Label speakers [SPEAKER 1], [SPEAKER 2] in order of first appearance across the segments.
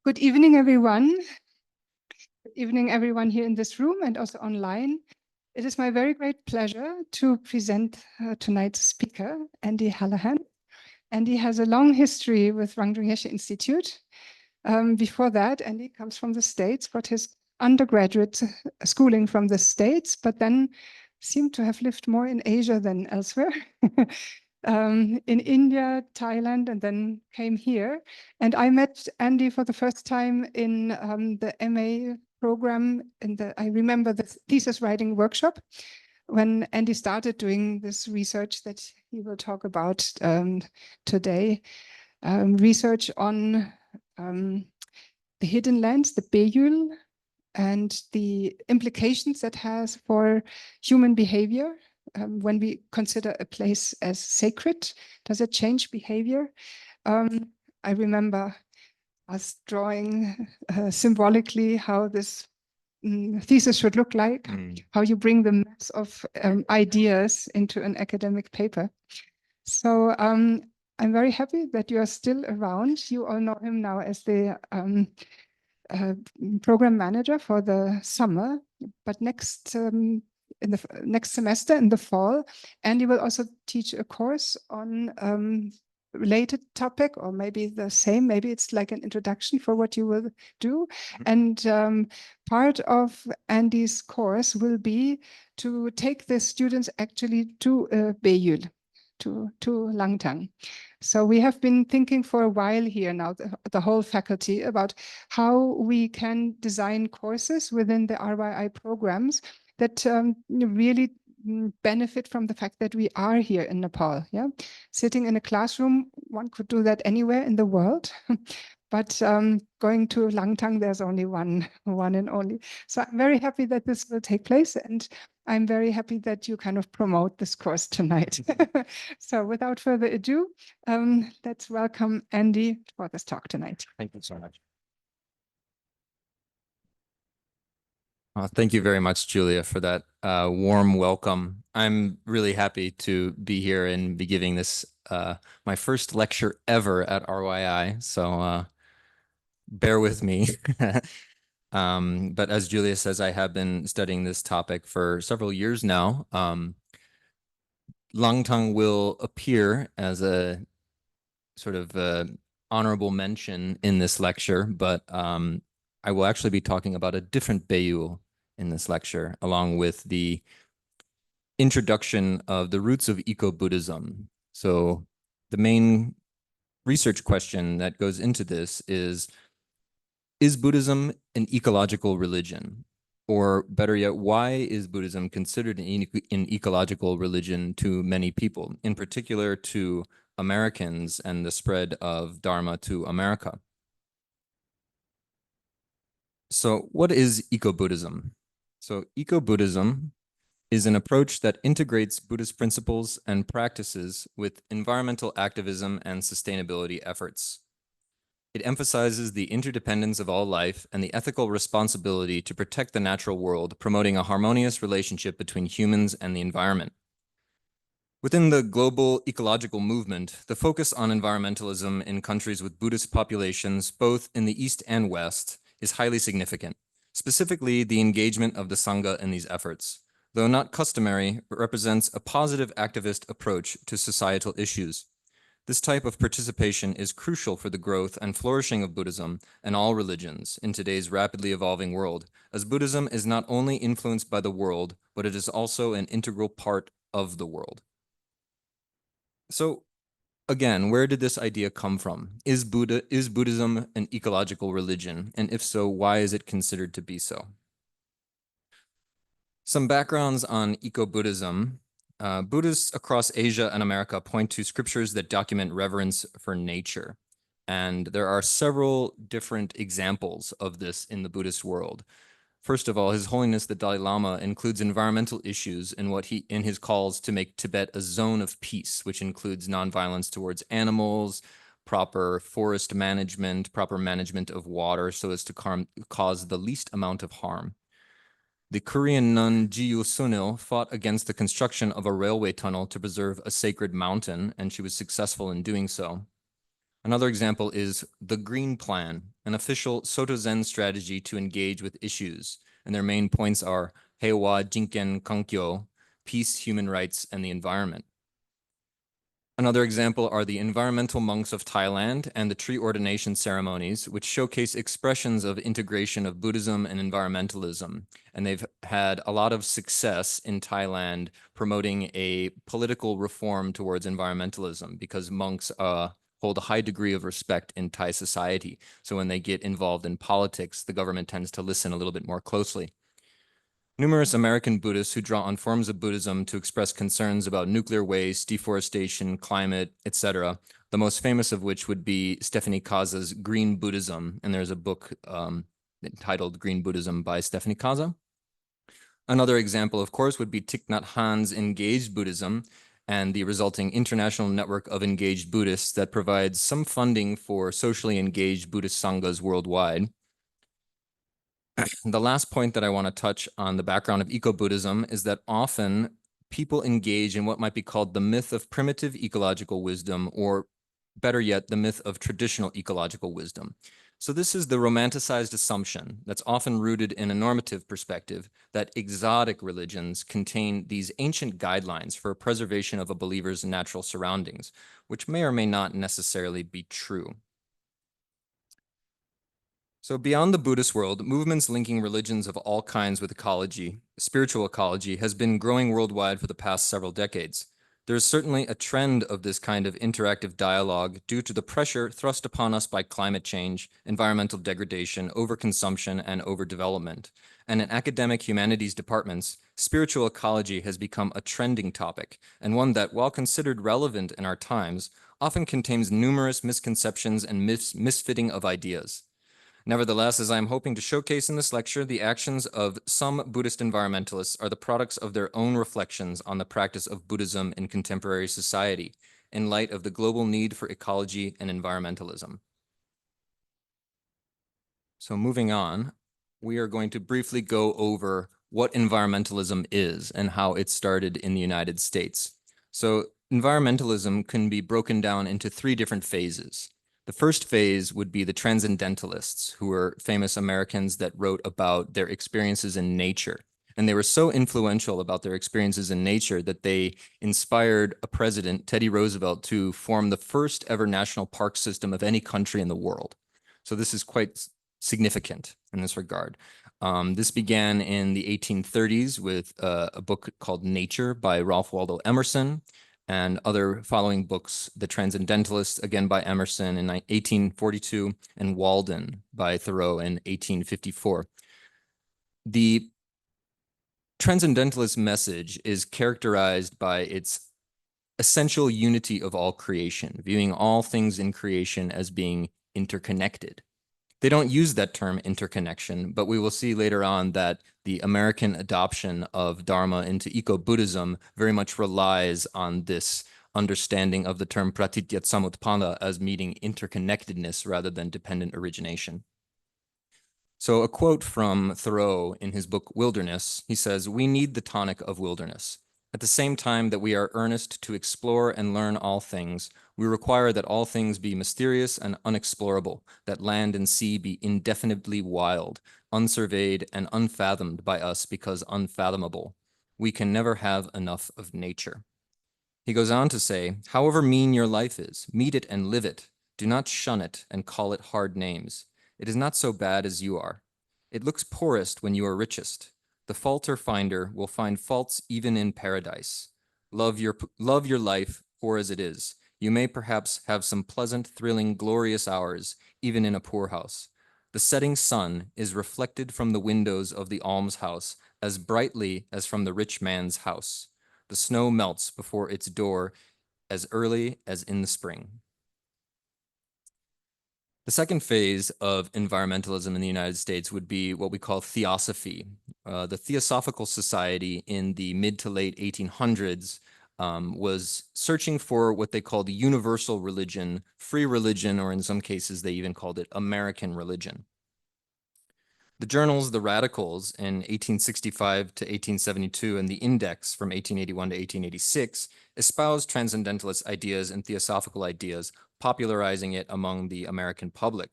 [SPEAKER 1] Good evening, everyone. Good evening, everyone here in this room and also online. It is my very great pleasure to present tonight's speaker, Andy Hallahan. Andy has a long history with Rangdung Yeshe Institute. Before that, Andy comes from the States, got his undergraduate schooling from the States, but then seemed to have lived more in Asia than elsewhere. In India, Thailand, and then came here. And I met Andy for the first time in the MA program. I remember the thesis writing workshop when Andy started doing this research that he will talk about today. Research on the hidden lands, the Beul, and the implications that has for human behavior. When we consider a place as sacred, does it change behavior? I remember us drawing symbolically how this thesis should look like, how you bring the mass of ideas into an academic paper. So I'm very happy that you are still around. You all know him now as the program manager for the summer, but in the next semester in the fall, Andy will also teach a course on related topic, or maybe the same, maybe it's like an introduction for what you will do. And part of Andy's course will be to take the students actually to Beul, to Langtang. So we have been thinking for a while here now, the whole faculty, about how we can design courses within the RYI programs that really benefit from the fact that we are here in Nepal. Yeah, sitting in a classroom, one could do that anywhere in the world, but going to Langtang, there's only one and only. So I'm very happy that this will take place, and I'm very happy that you kind of promote this course tonight. So without further ado, let's welcome Andy for this talk tonight.
[SPEAKER 2] Thank you so much. Thank you very much, Julia, for that warm welcome. I'm really happy to be here and be giving this my first lecture ever at RYI, so bear with me. But as Julia says, I have been studying this topic for several years now. Langtang will appear as a sort of honorable mention in this lecture, but I will actually be talking about a different Beul in this lecture, along with the introduction of the roots of eco-Buddhism. So the main research question that goes into this is Buddhism an ecological religion? Or better yet, why is Buddhism considered an ecological religion to many people, in particular to Americans and the spread of Dharma to America? So what is eco-Buddhism? So eco-Buddhism is an approach that integrates Buddhist principles and practices with environmental activism and sustainability efforts. It emphasizes the interdependence of all life and the ethical responsibility to protect the natural world, promoting a harmonious relationship between humans and the environment. Within the global ecological movement, the focus on environmentalism in countries with Buddhist populations, both in the East and West, is highly significant. Specifically, the engagement of the Sangha in these efforts, though not customary, represents a positive activist approach to societal issues. This type of participation is crucial for the growth and flourishing of Buddhism and all religions in today's rapidly evolving world, as Buddhism is not only influenced by the world, but it is also an integral part of the world. So again, where did this idea come from? Is Buddhism an ecological religion? And if so, why is it considered to be so? Some backgrounds on eco-Buddhism. Buddhists across Asia and America point to scriptures that document reverence for nature. And there are several different examples of this in the Buddhist world. First of all, His Holiness the Dalai Lama includes environmental issues in his calls to make Tibet a zone of peace, which includes nonviolence towards animals, proper forest management, proper management of water so as to cause the least amount of harm. The Korean nun Jiyu Sunil fought against the construction of a railway tunnel to preserve a sacred mountain, and she was successful in doing so. Another example is the Green Plan, an official Soto Zen strategy to engage with issues. And their main points are Heiwa Jinken Kankyo, peace, human rights, and the environment. Another example are the environmental monks of Thailand and the tree ordination ceremonies, which showcase expressions of integration of Buddhism and environmentalism. And they've had a lot of success in Thailand promoting a political reform towards environmentalism because monks hold a high degree of respect in Thai society. So when they get involved in politics, the government tends to listen a little bit more closely. Numerous American Buddhists who draw on forms of Buddhism to express concerns about nuclear waste, deforestation, climate, etc. The most famous of which would be Stephanie Kaza's Green Buddhism, and there's a book entitled Green Buddhism by Stephanie Kaza. Another example, of course, would be Thich Nhat Hanh's Engaged Buddhism and the resulting international network of engaged Buddhists that provides some funding for socially engaged Buddhist sanghas worldwide. The last point that I want to touch on the background of eco-Buddhism is that often people engage in what might be called the myth of primitive ecological wisdom, or better yet, the myth of traditional ecological wisdom. So this is the romanticized assumption that's often rooted in a normative perspective that exotic religions contain these ancient guidelines for preservation of a believer's natural surroundings, which may or may not necessarily be true. So beyond the Buddhist world, movements linking religions of all kinds with ecology, spiritual ecology, has been growing worldwide for the past several decades. There is certainly a trend of this kind of interactive dialogue due to the pressure thrust upon us by climate change, environmental degradation, overconsumption, and overdevelopment. And in academic humanities departments, spiritual ecology has become a trending topic, and one that, while considered relevant in our times, often contains numerous misconceptions and misfitting of ideas. Nevertheless, as I am hoping to showcase in this lecture, the actions of some Buddhist environmentalists are the products of their own reflections on the practice of Buddhism in contemporary society, in light of the global need for ecology and environmentalism. So moving on, we are going to briefly go over what environmentalism is and how it started in the United States. So environmentalism can be broken down into three different phases. The first phase would be the transcendentalists, who were famous Americans that wrote about their experiences in nature. And they were so influential about their experiences in nature that they inspired a president, Teddy Roosevelt, to form the first ever national park system of any country in the world. So this is quite significant in this regard. This began in the 1830s with a book called Nature by Ralph Waldo Emerson, and other following books, The Transcendentalists, again by Emerson in 1842, and Walden by Thoreau in 1854. The Transcendentalist message is characterized by its essential unity of all creation, viewing all things in creation as being interconnected. They don't use that term interconnection, but we will see later on that the American adoption of Dharma into eco-Buddhism very much relies on this understanding of the term pratitya samutpana as meaning interconnectedness rather than dependent origination. So a quote from Thoreau in his book Wilderness, he says, "We need the tonic of wilderness. At the same time that we are earnest to explore and learn all things, we require that all things be mysterious and unexplorable, that land and sea be indefinitely wild, unsurveyed and unfathomed by us because unfathomable. We can never have enough of nature." He goes on to say, "However mean your life is, meet it and live it. Do not shun it and call it hard names. It is not so bad as you are. It looks poorest when you are richest. The faulter finder will find faults even in paradise. Love your life poor as it is. You may perhaps have some pleasant, thrilling, glorious hours, even in a poorhouse. The setting sun is reflected from the windows of the almshouse as brightly as from the rich man's house. The snow melts before its door as early as in the spring." The second phase of environmentalism in the United States would be what we call theosophy. The Theosophical Society in the mid to late 1800s was searching for what they called universal religion, free religion, or in some cases they even called it American religion. The journals The Radicals in 1865 to 1872 and The Index from 1881 to 1886 espoused transcendentalist ideas and theosophical ideas, popularizing it among the American public.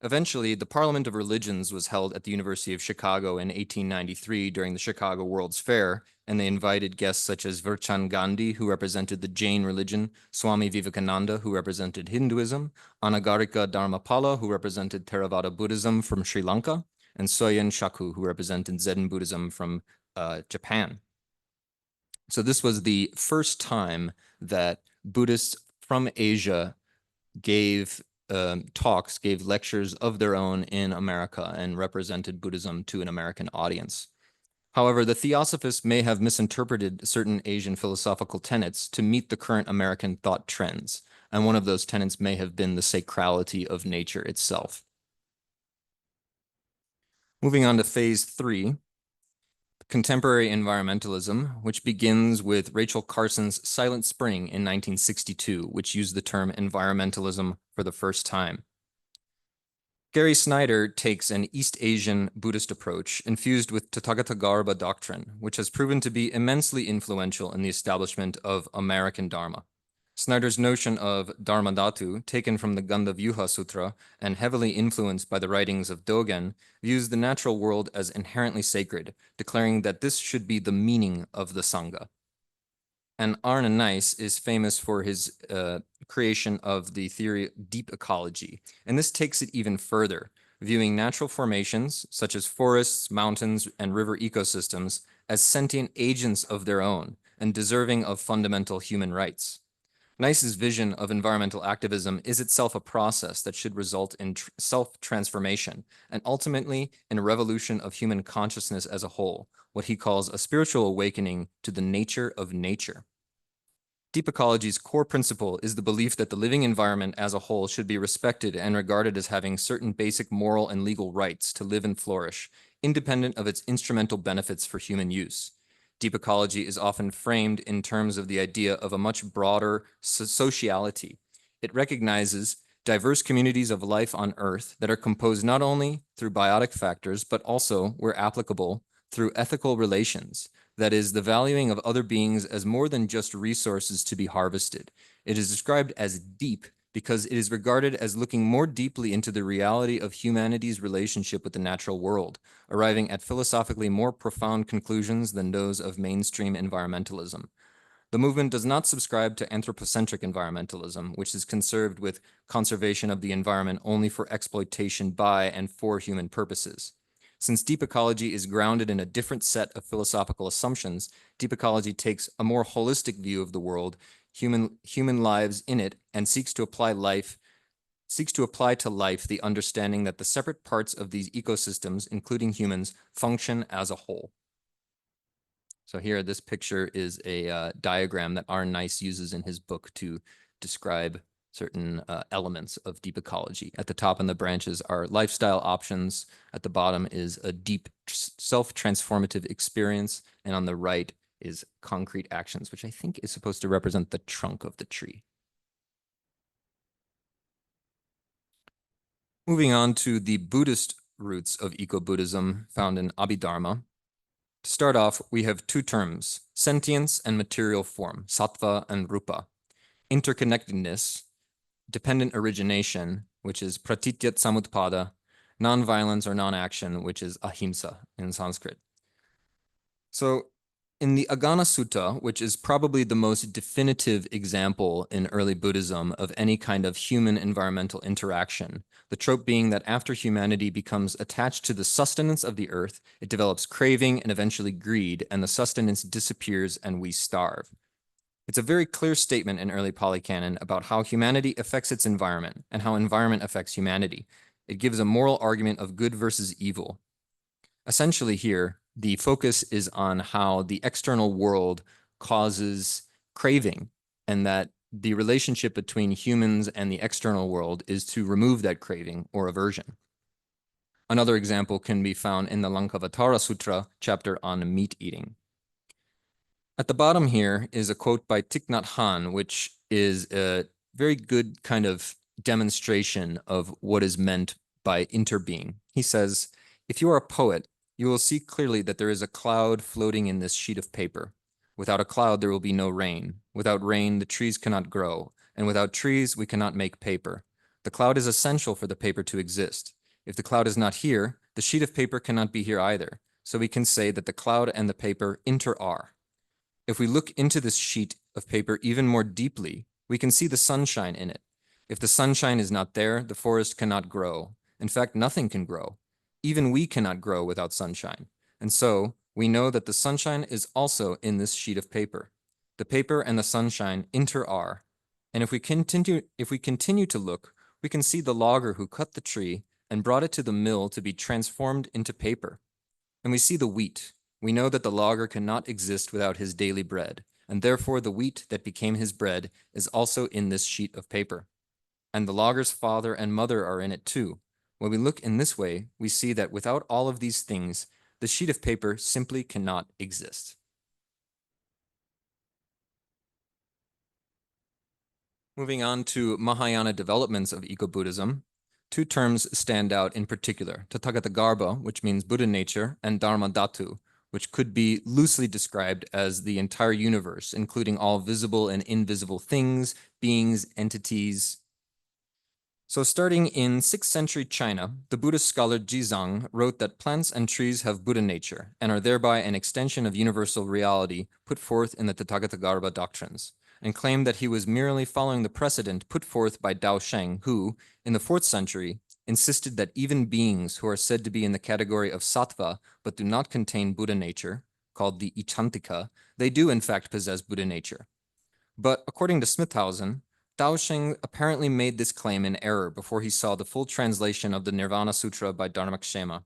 [SPEAKER 2] Eventually, the Parliament of Religions was held at the University of Chicago in 1893 during the Chicago World's Fair, and they invited guests such as Virchan Gandhi, who represented the Jain religion, Swami Vivekananda, who represented Hinduism, Anagarika Dharmapala, who represented Theravada Buddhism from Sri Lanka, and Soyen Shaku, who represented Zen Buddhism from Japan. So this was the first time that Buddhists from Asia gave talks, gave lectures of their own in America and represented Buddhism to an American audience. However, the Theosophists may have misinterpreted certain Asian philosophical tenets to meet the current American thought trends, and one of those tenets may have been the sacrality of nature itself. Moving on to phase 3, contemporary environmentalism, which begins with Rachel Carson's Silent Spring in 1962, which used the term environmentalism for the first time. Gary Snyder takes an East Asian Buddhist approach infused with Tathagatagarbha doctrine, which has proven to be immensely influential in the establishment of American Dharma. Snyder's notion of Dharmadhatu, taken from the Gandhavyuha Sutra and heavily influenced by the writings of Dogen, views the natural world as inherently sacred, declaring that this should be the meaning of the Sangha. And Arne Nice is famous for his creation of the theory deep ecology, and this takes it even further, viewing natural formations such as forests, mountains, and river ecosystems as sentient agents of their own and deserving of fundamental human rights. Nice's vision of environmental activism is itself a process that should result in self-transformation and ultimately in a revolution of human consciousness as a whole, what he calls a spiritual awakening to the nature of nature. Deep ecology's core principle is the belief that the living environment as a whole should be respected and regarded as having certain basic moral and legal rights to live and flourish, independent of its instrumental benefits for human use. Deep ecology is often framed in terms of the idea of a much broader sociality. It recognizes diverse communities of life on Earth that are composed not only through biotic factors, but also, where applicable, through ethical relations. That is, the valuing of other beings as more than just resources to be harvested. It is described as deep because it is regarded as looking more deeply into the reality of humanity's relationship with the natural world, arriving at philosophically more profound conclusions than those of mainstream environmentalism. The movement does not subscribe to anthropocentric environmentalism, which is concerned with conservation of the environment only for exploitation by and for human purposes. Since deep ecology is grounded in a different set of philosophical assumptions, deep ecology takes a more holistic view of the world, human lives in it, and seeks to apply to life the understanding that the separate parts of these ecosystems, including humans, function as a whole. So here, this picture is a diagram that Arne Nice uses in his book to describe certain elements of deep ecology. At the top in the branches are lifestyle options. At the bottom is a deep self-transformative experience. And on the right is concrete actions, which I think is supposed to represent the trunk of the tree. Moving on to the Buddhist roots of eco-Buddhism found in Abhidharma. To start off, we have two terms, sentience and material form, sattva and rupa. Interconnectedness, dependent origination, which is pratityat samutpada, non-violence or non-action, which is ahimsa in Sanskrit. So in the Agana Sutta, which is probably the most definitive example in early Buddhism of any kind of human environmental interaction, the trope being that after humanity becomes attached to the sustenance of the earth, it develops craving and eventually greed, and the sustenance disappears and we starve. It's a very clear statement in early Pali Canon about how humanity affects its environment and how environment affects humanity. It gives a moral argument of good versus evil. Essentially here, the focus is on how the external world causes craving, and that the relationship between humans and the external world is to remove that craving or aversion. Another example can be found in the Lankavatara Sutra chapter on meat eating. At the bottom here is a quote by Thich Nhat Hanh, which is a very good kind of demonstration of what is meant by interbeing. He says, "If you are a poet, you will see clearly that there is a cloud floating in this sheet of paper. Without a cloud, there will be no rain. Without rain, the trees cannot grow. and without trees, we cannot make paper. The cloud is essential for the paper to exist. If the cloud is not here, the sheet of paper cannot be here either. So we can say that the cloud and the paper inter-are. If we look into this sheet of paper even more deeply, we can see the sunshine in it. If the sunshine is not there, the forest cannot grow. In fact, nothing can grow. Even we cannot grow without sunshine. And so we know that the sunshine is also in this sheet of paper. The paper and the sunshine inter-are. And if we continue to look, we can see the logger who cut the tree and brought it to the mill to be transformed into paper. And we see the wheat. We know that the logger cannot exist without his daily bread, and therefore the wheat that became his bread is also in this sheet of paper. And the logger's father and mother are in it too. When we look in this way, we see that without all of these things, the sheet of paper simply cannot exist. Moving on to Mahayana developments of eco-Buddhism, two terms stand out in particular: Tathagatagarbha, which means Buddha nature, and Dharma Dhatu, which could be loosely described as the entire universe, including all visible and invisible things, beings, entities. So starting in 6th century China, the Buddhist scholar Jizang wrote that plants and trees have Buddha nature and are thereby an extension of universal reality put forth in the Tathagatagarbha doctrines, and claimed that he was merely following the precedent put forth by Dao Sheng, who, in the 4th century, insisted that even beings who are said to be in the category of sattva but do not contain Buddha nature, called the Ichantika, they do in fact possess Buddha nature. But according to Smithhausen, Dao Sheng apparently made this claim in error before he saw the full translation of the Nirvana Sutra by Dharmakshema.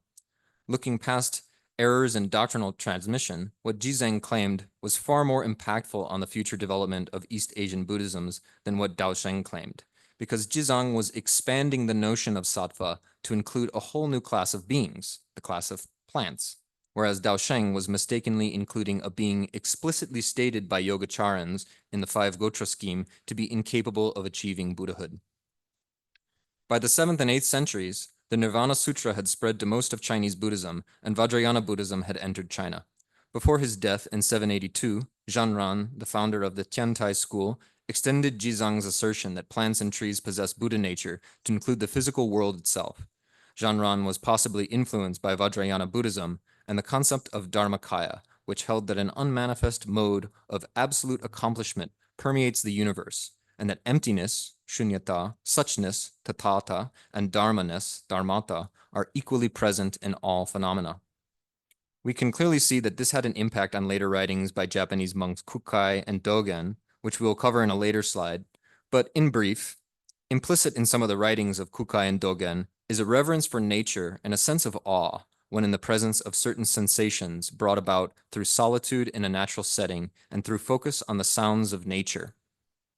[SPEAKER 2] Looking past errors in doctrinal transmission, what Jizang claimed was far more impactful on the future development of East Asian Buddhisms than what Dao Sheng claimed, because Jizang was expanding the notion of sattva to include a whole new class of beings, the class of plants, whereas Dao Sheng was mistakenly including a being explicitly stated by Yogacharans in the 5 Gotra scheme to be incapable of achieving Buddhahood. By the 7th and 8th centuries, the Nirvana Sutra had spread to most of Chinese Buddhism, and Vajrayana Buddhism had entered China. Before his death in 782, Zhanran, the founder of the Tiantai school, extended Jizang's assertion that plants and trees possess Buddha nature to include the physical world itself. Zhanran was possibly influenced by Vajrayana Buddhism and the concept of Dharmakaya, which held that an unmanifest mode of absolute accomplishment permeates the universe, and that emptiness, shunyata, suchness, tatata, and dharmaness, dharmata, are equally present in all phenomena. We can clearly see that this had an impact on later writings by Japanese monks Kukai and Dogen, which we will cover in a later slide. But in brief, implicit in some of the writings of Kukai and Dogen is a reverence for nature and a sense of awe when in the presence of certain sensations brought about through solitude in a natural setting and through focus on the sounds of nature.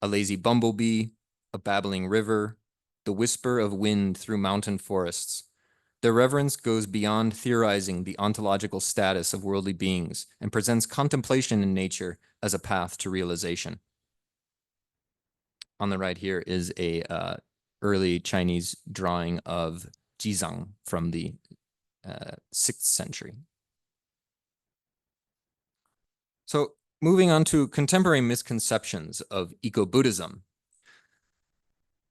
[SPEAKER 2] A lazy bumblebee, a babbling river, the whisper of wind through mountain forests. Their reverence goes beyond theorizing the ontological status of worldly beings and presents contemplation in nature as a path to realization. On the right here is a early Chinese drawing of Jizang from the 6th century. So moving on to contemporary misconceptions of eco-Buddhism.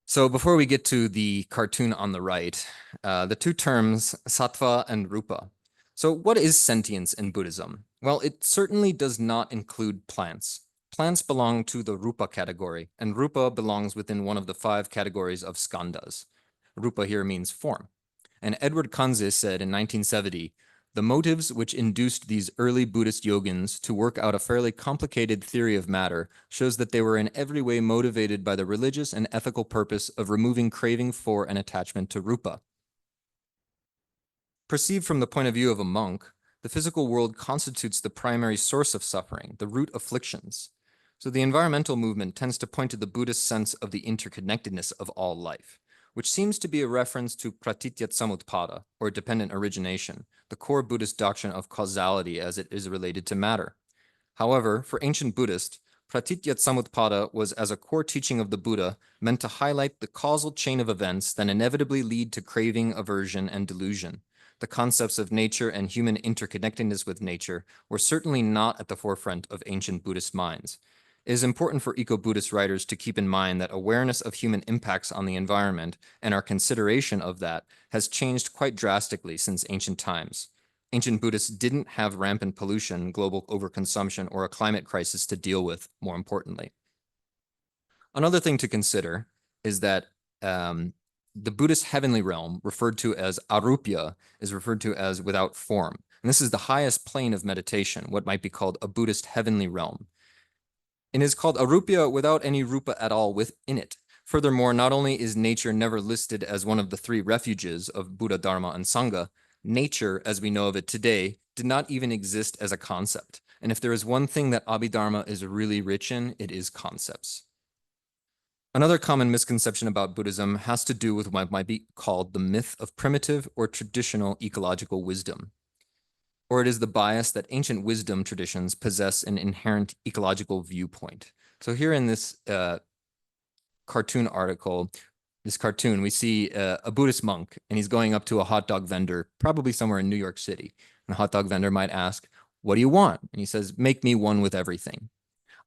[SPEAKER 2] So before we get to the cartoon on the right, the two terms sattva and rupa. So what is sentience in Buddhism? Well, it certainly does not include plants. Plants belong to the rupa category, and rupa belongs within one of the 5 categories of skandhas. Rupa here means form. And Edward Kanze said in 1970, the motives which induced these early Buddhist yogins to work out a fairly complicated theory of matter shows that they were in every way motivated by the religious and ethical purpose of removing craving for and attachment to rupa. Perceived from the point of view of a monk, the physical world constitutes the primary source of suffering, the root afflictions. So the environmental movement tends to point to the Buddhist sense of the interconnectedness of all life, which seems to be a reference to pratitya-samutpada, or dependent origination, the core Buddhist doctrine of causality as it is related to matter. However, for ancient Buddhists, pratitya-samutpada was, as a core teaching of the Buddha, meant to highlight the causal chain of events that inevitably lead to craving, aversion, and delusion. The concepts of nature and human interconnectedness with nature were certainly not at the forefront of ancient Buddhist minds. It is important for eco-Buddhist writers to keep in mind that awareness of human impacts on the environment and our consideration of that has changed quite drastically since ancient times. Ancient Buddhists didn't have rampant pollution, global overconsumption, or a climate crisis to deal with, more importantly. Another thing to consider is that the Buddhist heavenly realm, referred to as arupya, is referred to as without form. And this is the highest plane of meditation, what might be called a Buddhist heavenly realm. It is called arupya without any rupa at all within it. Furthermore, not only is nature never listed as one of the three refuges of Buddha, Dharma, and Sangha, nature, as we know of it today, did not even exist as a concept. And if there is one thing that Abhidharma is really rich in, it is concepts. Another common misconception about Buddhism has to do with what might be called the myth of primitive or traditional ecological wisdom. Or it is the bias that ancient wisdom traditions possess an inherent ecological viewpoint. So here in this cartoon article, this cartoon, we see a Buddhist monk, and he's going up to a hot dog vendor, probably somewhere in New York City. And the hot dog vendor might ask, "What do you want?" And he says, "Make me one with everything."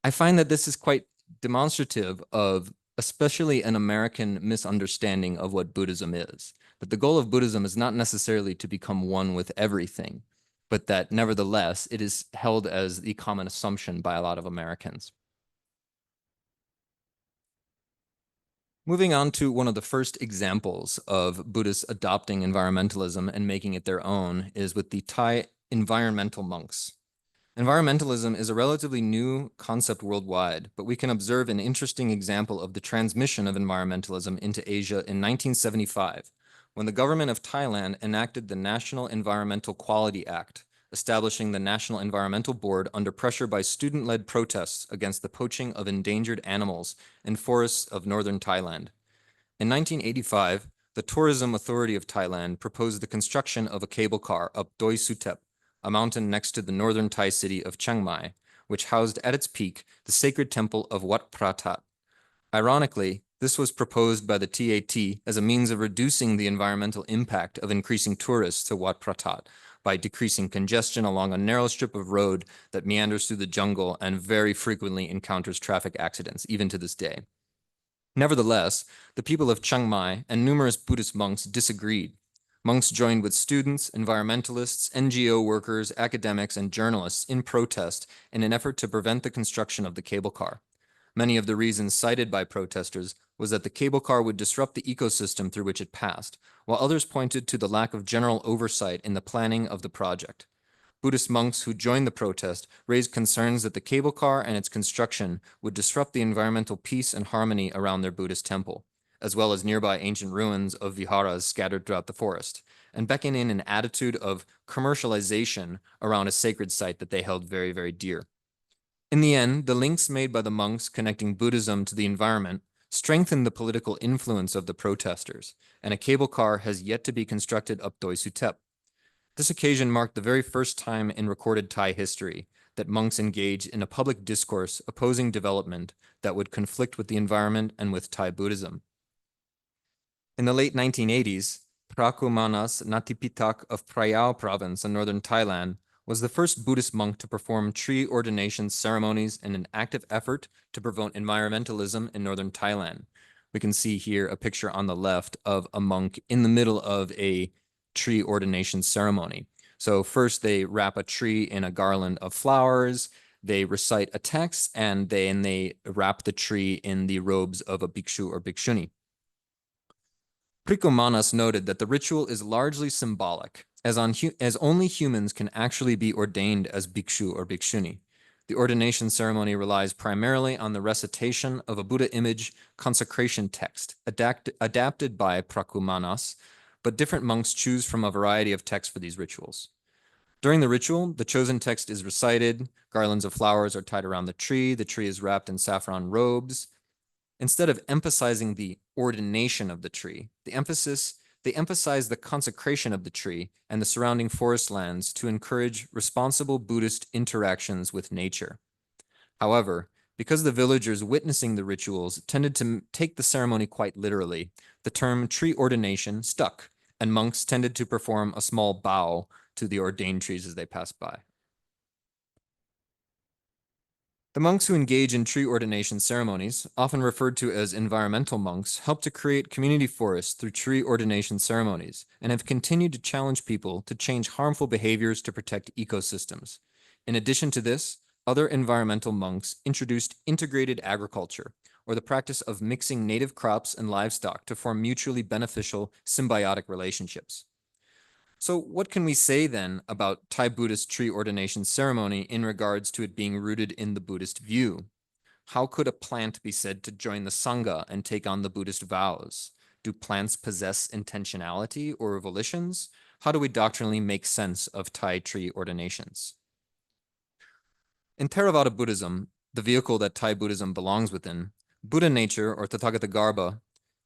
[SPEAKER 2] I find that this is quite demonstrative of especially an American misunderstanding of what Buddhism is. That the goal of Buddhism is not necessarily to become one with everything, but that nevertheless, it is held as the common assumption by a lot of Americans. Moving on to one of the first examples of Buddhists adopting environmentalism and making it their own is with the Thai environmental monks. Environmentalism is a relatively new concept worldwide, but we can observe an interesting example of the transmission of environmentalism into Asia in 1975, when the government of Thailand enacted the National Environmental Quality Act, establishing the National Environmental Board under pressure by student-led protests against the poaching of endangered animals in forests of northern Thailand. In 1985, the Tourism Authority of Thailand proposed the construction of a cable car up Doi Suthep, a mountain next to the northern Thai city of Chiang Mai, which housed at its peak the sacred temple of Wat Pratat. Ironically, this was proposed by the TAT as a means of reducing the environmental impact of increasing tourists to Wat Pratat by decreasing congestion along a narrow strip of road that meanders through the jungle and very frequently encounters traffic accidents, even to this day. Nevertheless, the people of Chiang Mai and numerous Buddhist monks disagreed. Monks joined with students, environmentalists, NGO workers, academics, and journalists in protest in an effort to prevent the construction of the cable car. Many of the reasons cited by protesters was that the cable car would disrupt the ecosystem through which it passed, while others pointed to the lack of general oversight in the planning of the project. Buddhist monks who joined the protest raised concerns that the cable car and its construction would disrupt the environmental peace and harmony around their Buddhist temple, as well as nearby ancient ruins of viharas scattered throughout the forest, and beckon in an attitude of commercialization around a sacred site that they held very, very dear. In the end, the links made by the monks connecting Buddhism to the environment strengthened the political influence of the protesters, and a cable car has yet to be constructed up Doi Suthep. This occasion marked the very first time in recorded Thai history that monks engaged in a public discourse opposing development that would conflict with the environment and with Thai Buddhism. In the late 1980s, Prakumanas Natipitak of Prayao province in northern Thailand was the first Buddhist monk to perform tree ordination ceremonies in an active effort to promote environmentalism in northern Thailand. We can see here a picture on the left of a monk in the middle of a tree ordination ceremony. So first they wrap a tree in a garland of flowers, they recite a text, and then they wrap the tree in the robes of a bhikshu or bhikshuni. Prikumanas noted that the ritual is largely symbolic, as only humans can actually be ordained as bhikshu or bhikshuni. The ordination ceremony relies primarily on the recitation of a Buddha image consecration text, adapted by Prakumanas, but different monks choose from a variety of texts for these rituals. During the ritual, the chosen text is recited, garlands of flowers are tied around the tree is wrapped in saffron robes. Instead of emphasizing the ordination of the tree, they emphasize the consecration of the tree and the surrounding forest lands to encourage responsible Buddhist interactions with nature. However, because the villagers witnessing the rituals tended to take the ceremony quite literally, the term tree ordination stuck, and monks tended to perform a small bow to the ordained trees as they passed by. The monks who engage in tree ordination ceremonies, often referred to as environmental monks, help to create community forests through tree ordination ceremonies and have continued to challenge people to change harmful behaviors to protect ecosystems. In addition to this, other environmental monks introduced integrated agriculture, or the practice of mixing native crops and livestock to form mutually beneficial symbiotic relationships. So what can we say then about Thai Buddhist tree ordination ceremony in regards to it being rooted in the Buddhist view? How could a plant be said to join the Sangha and take on the Buddhist vows? Do plants possess intentionality or volitions? How do we doctrinally make sense of Thai tree ordinations? In Theravada Buddhism, the vehicle that Thai Buddhism belongs within, Buddha nature, or Tathagata Garbha,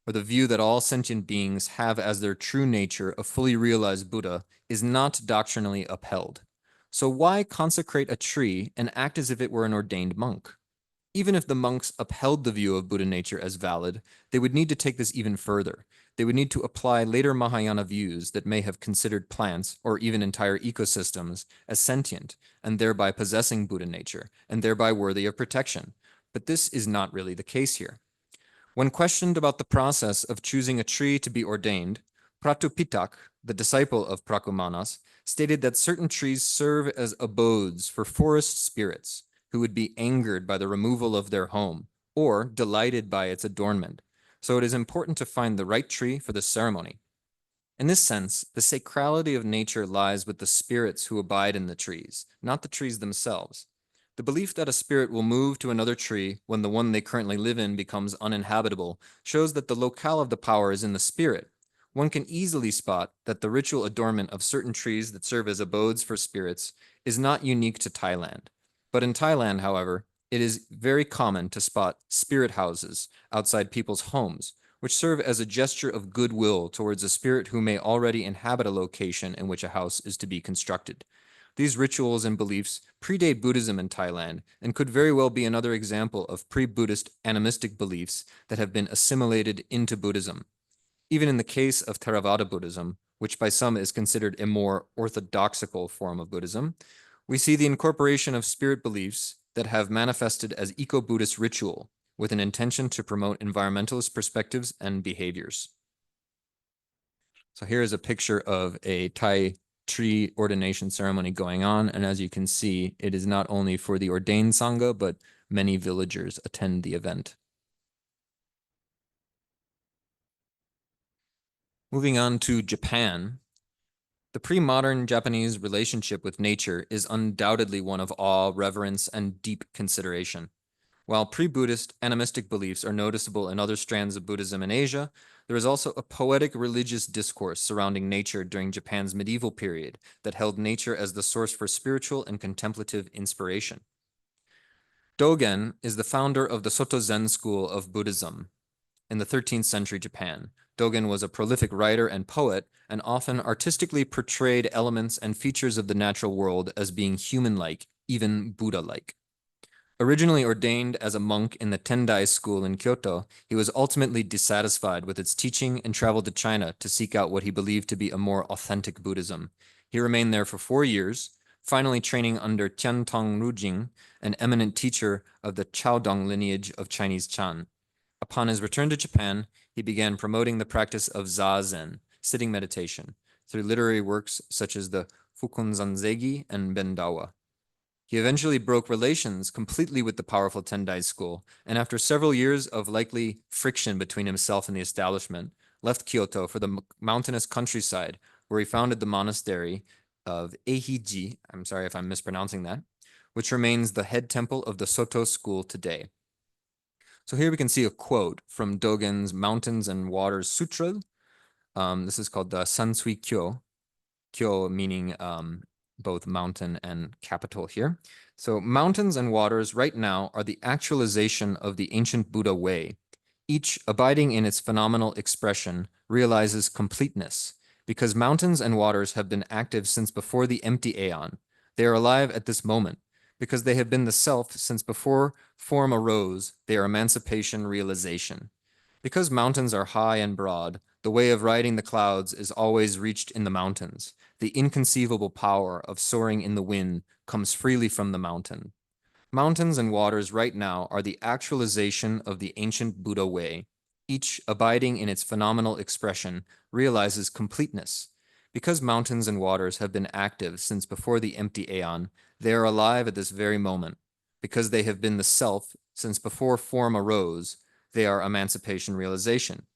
[SPEAKER 2] or the view that all sentient beings have as their true nature a fully realized Buddha, is not doctrinally upheld. So why consecrate a tree and act as if it were an ordained monk? Even if the monks upheld the view of Buddha nature as valid, they would need to take this even further. They would need to apply later Mahayana views that may have considered plants or even entire ecosystems as sentient and thereby possessing Buddha nature and thereby worthy of protection. But this is not really the case here. When questioned about the process of choosing a tree to be ordained, Pratupitak, the disciple of Prakumanas, stated that certain trees serve as abodes for forest spirits who would be angered by the removal of their home or delighted by its adornment. So it is important to find the right tree for the ceremony. In this sense, the sacrality of nature lies with the spirits who abide in the trees, not the trees themselves. The belief that a spirit will move to another tree when the one they currently live in becomes uninhabitable shows that the locale of the power is in the spirit. One can easily spot that the ritual adornment of certain trees that serve as abodes for spirits is not unique to Thailand. But in Thailand, however, it is very common to spot spirit houses outside people's homes, which serve as a gesture of goodwill towards a spirit who may already inhabit a location in which a house is to be constructed. These rituals and beliefs predate Buddhism in Thailand and could very well be another example of pre-Buddhist animistic beliefs that have been assimilated into Buddhism. Even in the case of Theravada Buddhism, which by some is considered a more orthodoxical form of Buddhism, we see the incorporation of spirit beliefs that have manifested as eco-Buddhist ritual with an intention to promote environmentalist perspectives and behaviors. So here is a picture of a Thai tree ordination ceremony going on. And as you can see, it is not only for the ordained Sangha, but many villagers attend the event. Moving on to Japan, the pre-modern Japanese relationship with nature is undoubtedly one of awe, reverence, and deep consideration. While pre-Buddhist animistic beliefs are noticeable in other strands of Buddhism in Asia, there is also a poetic religious discourse surrounding nature during Japan's medieval period that held nature as the source for spiritual and contemplative inspiration. Dogen is the founder of the Soto Zen school of Buddhism in the 13th century Japan. Dogen was a prolific writer and poet and often artistically portrayed elements and features of the natural world as being human-like, even Buddha-like. Originally ordained as a monk in the Tendai school in Kyoto, he was ultimately dissatisfied with its teaching and traveled to China to seek out what he believed to be a more authentic Buddhism. He remained there for 4 years, finally training under Tiantong Rujing, an eminent teacher of the Chaodong lineage of Chinese Chan. Upon his return to Japan, he began promoting the practice of Zazen, sitting meditation, through literary works such as the Fukunzanzegi and Bendawa. He eventually broke relations completely with the powerful Tendai school, and after several years of likely friction between himself and the establishment, left Kyoto for the mountainous countryside, where he founded the monastery of Eihiji, I'm sorry if I'm mispronouncing that, which remains the head temple of the Soto school today. So here we can see a quote from Dogen's Mountains and Waters Sutra. This is called the Sansui Kyo, Kyo meaning both mountain and capital here. So mountains and waters right now are the actualization of the ancient Buddha way. Each abiding in its phenomenal expression realizes completeness because mountains and waters have been active since before the empty aeon. They are alive at this moment because they have been the self since before form arose. They are emancipation realization. Because mountains are high and broad, the way of riding the clouds is always reached in the mountains. The inconceivable power of soaring in the wind comes freely from the mountain. Mountains and waters right now are the actualization of the ancient Buddha way. Each, abiding in its phenomenal expression, realizes completeness. Because mountains and waters have been active since before the empty aeon, they are alive at this very moment. Because they have been the self since before form arose, they are emancipation realization.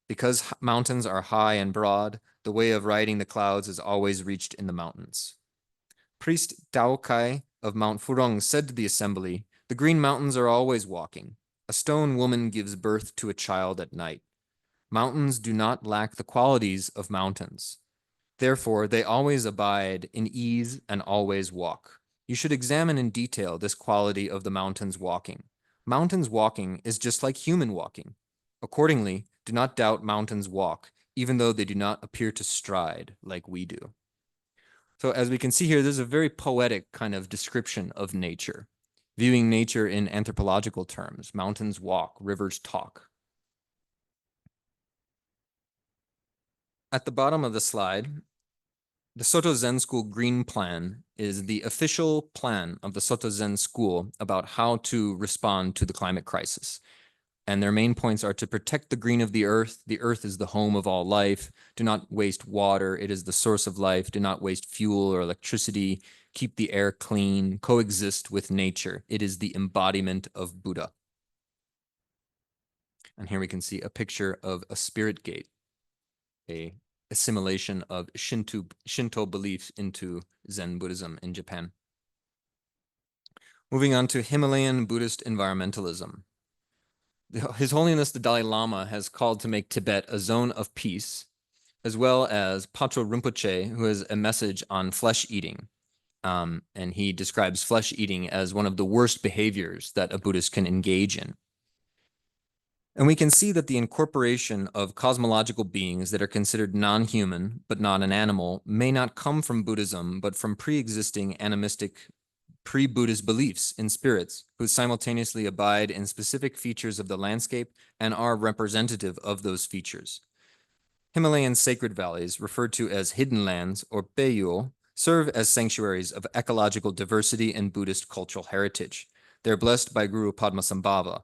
[SPEAKER 2] Because mountains are high and broad, the way of riding the clouds is always reached in the mountains. Priest Dao Kai of Mount Furong said to the assembly, "The green mountains are always walking. A stone woman gives birth to a child at night. Mountains do not lack the qualities of mountains. Therefore, they always abide in ease and always walk. You should examine in detail this quality of the mountains walking. Mountains walking is just like human walking. Accordingly, do not doubt mountains walk, even though they do not appear to stride like we do." So as we can see here, there's a very poetic kind of description of nature, viewing nature in anthropological terms. Mountains walk, rivers talk. At the bottom of the slide, the Soto Zen School Green Plan is the official plan of the Soto Zen School about how to respond to the climate crisis. And their main points are to protect the green of the earth. The earth is the home of all life. Do not waste water. It is the source of life. Do not waste fuel or electricity. Keep the air clean. Coexist with nature. It is the embodiment of Buddha. And here we can see a picture of a spirit gate, a assimilation of Shinto beliefs into Zen Buddhism in Japan. Moving on to Himalayan Buddhist environmentalism. His Holiness the Dalai Lama has called to make Tibet a zone of peace, as well as Patrul Rinpoche, who has a message on flesh eating. And he describes flesh eating as one of the worst behaviors that a Buddhist can engage in. And we can see that the incorporation of cosmological beings that are considered non-human, but not an animal, may not come from Buddhism, but from pre-existing animistic pre-Buddhist beliefs in spirits who simultaneously abide in specific features of the landscape and are representative of those features. Himalayan sacred valleys, referred to as hidden lands or Beul, serve as sanctuaries of ecological diversity and Buddhist cultural heritage. They're blessed by Guru Padmasambhava.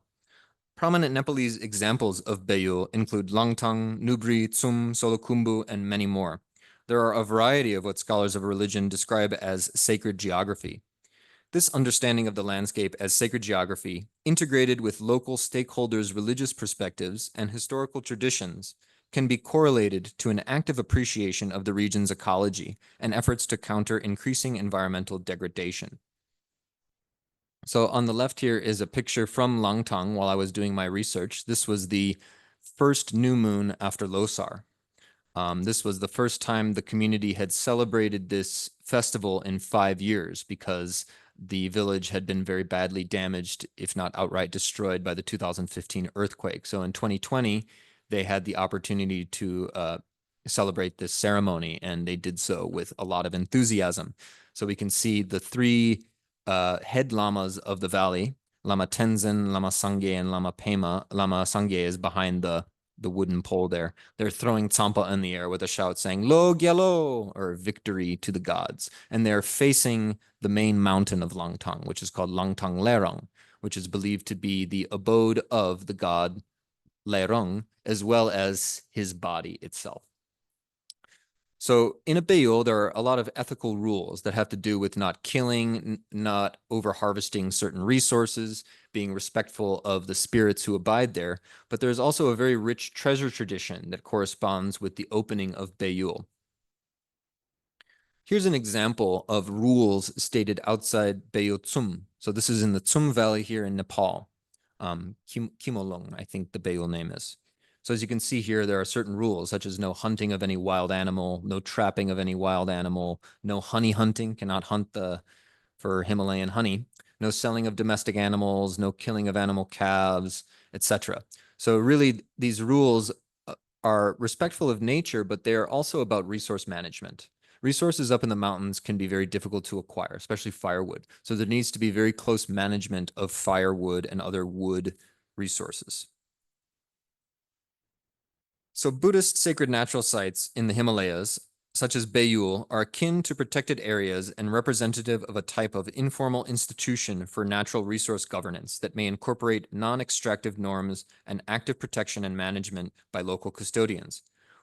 [SPEAKER 2] Prominent Nepalese examples of Beul include Langtang, Nubri, Tsum, Solokhumbu, and many more. There are a variety of what scholars of religion describe as sacred geography. This understanding of the landscape as sacred geography, integrated with local stakeholders' religious perspectives and historical traditions, can be correlated to an active appreciation of the region's ecology and efforts to counter increasing environmental degradation. So on the left here is a picture from Langtang while I was doing my research. This was the first new moon after Losar. This was the first time the community had celebrated this festival in 5 years because the village had been very badly damaged, if not outright destroyed, by the 2015 earthquake. So in 2020, they had the opportunity to celebrate this ceremony, and they did so with a lot of enthusiasm. So we can see the three head lamas of the valley, Lama Tenzin, Lama Sangye, and Lama Pema. Lama Sangye is behind the wooden pole there. They're throwing tsampa in the air with a shout saying, "Lo Gyalo," or victory to the gods. And they're facing the main mountain of Langtang, which is called Langtang Lerong, which is believed to be the abode of the god Lerong, as well as his body itself. So in a Beul, there are a lot of ethical rules that have to do with not killing, not over-harvesting certain resources, being respectful of the spirits who abide there. But there's also a very rich treasure tradition that corresponds with the opening of Beul. Here's an example of rules stated outside Beul Tsum. So this is in the Tsum Valley here in Nepal. Kimolong, I think the Beul name is. So as you can see here, there are certain rules, such as no hunting of any wild animal, no trapping of any wild animal, no honey hunting, cannot hunt for Himalayan honey, no selling of domestic animals, no killing of animal calves, etc. So really, these rules are respectful of nature, but they are also about resource management. Resources up in the mountains can be very difficult to acquire, especially firewood. So there needs to be very close management of firewood and other wood resources. So Buddhist sacred natural sites in the Himalayas such as Beul, are akin to protected areas and representative of a type of informal institution for natural resource governance that may incorporate non-extractive norms and active protection and management by local custodians.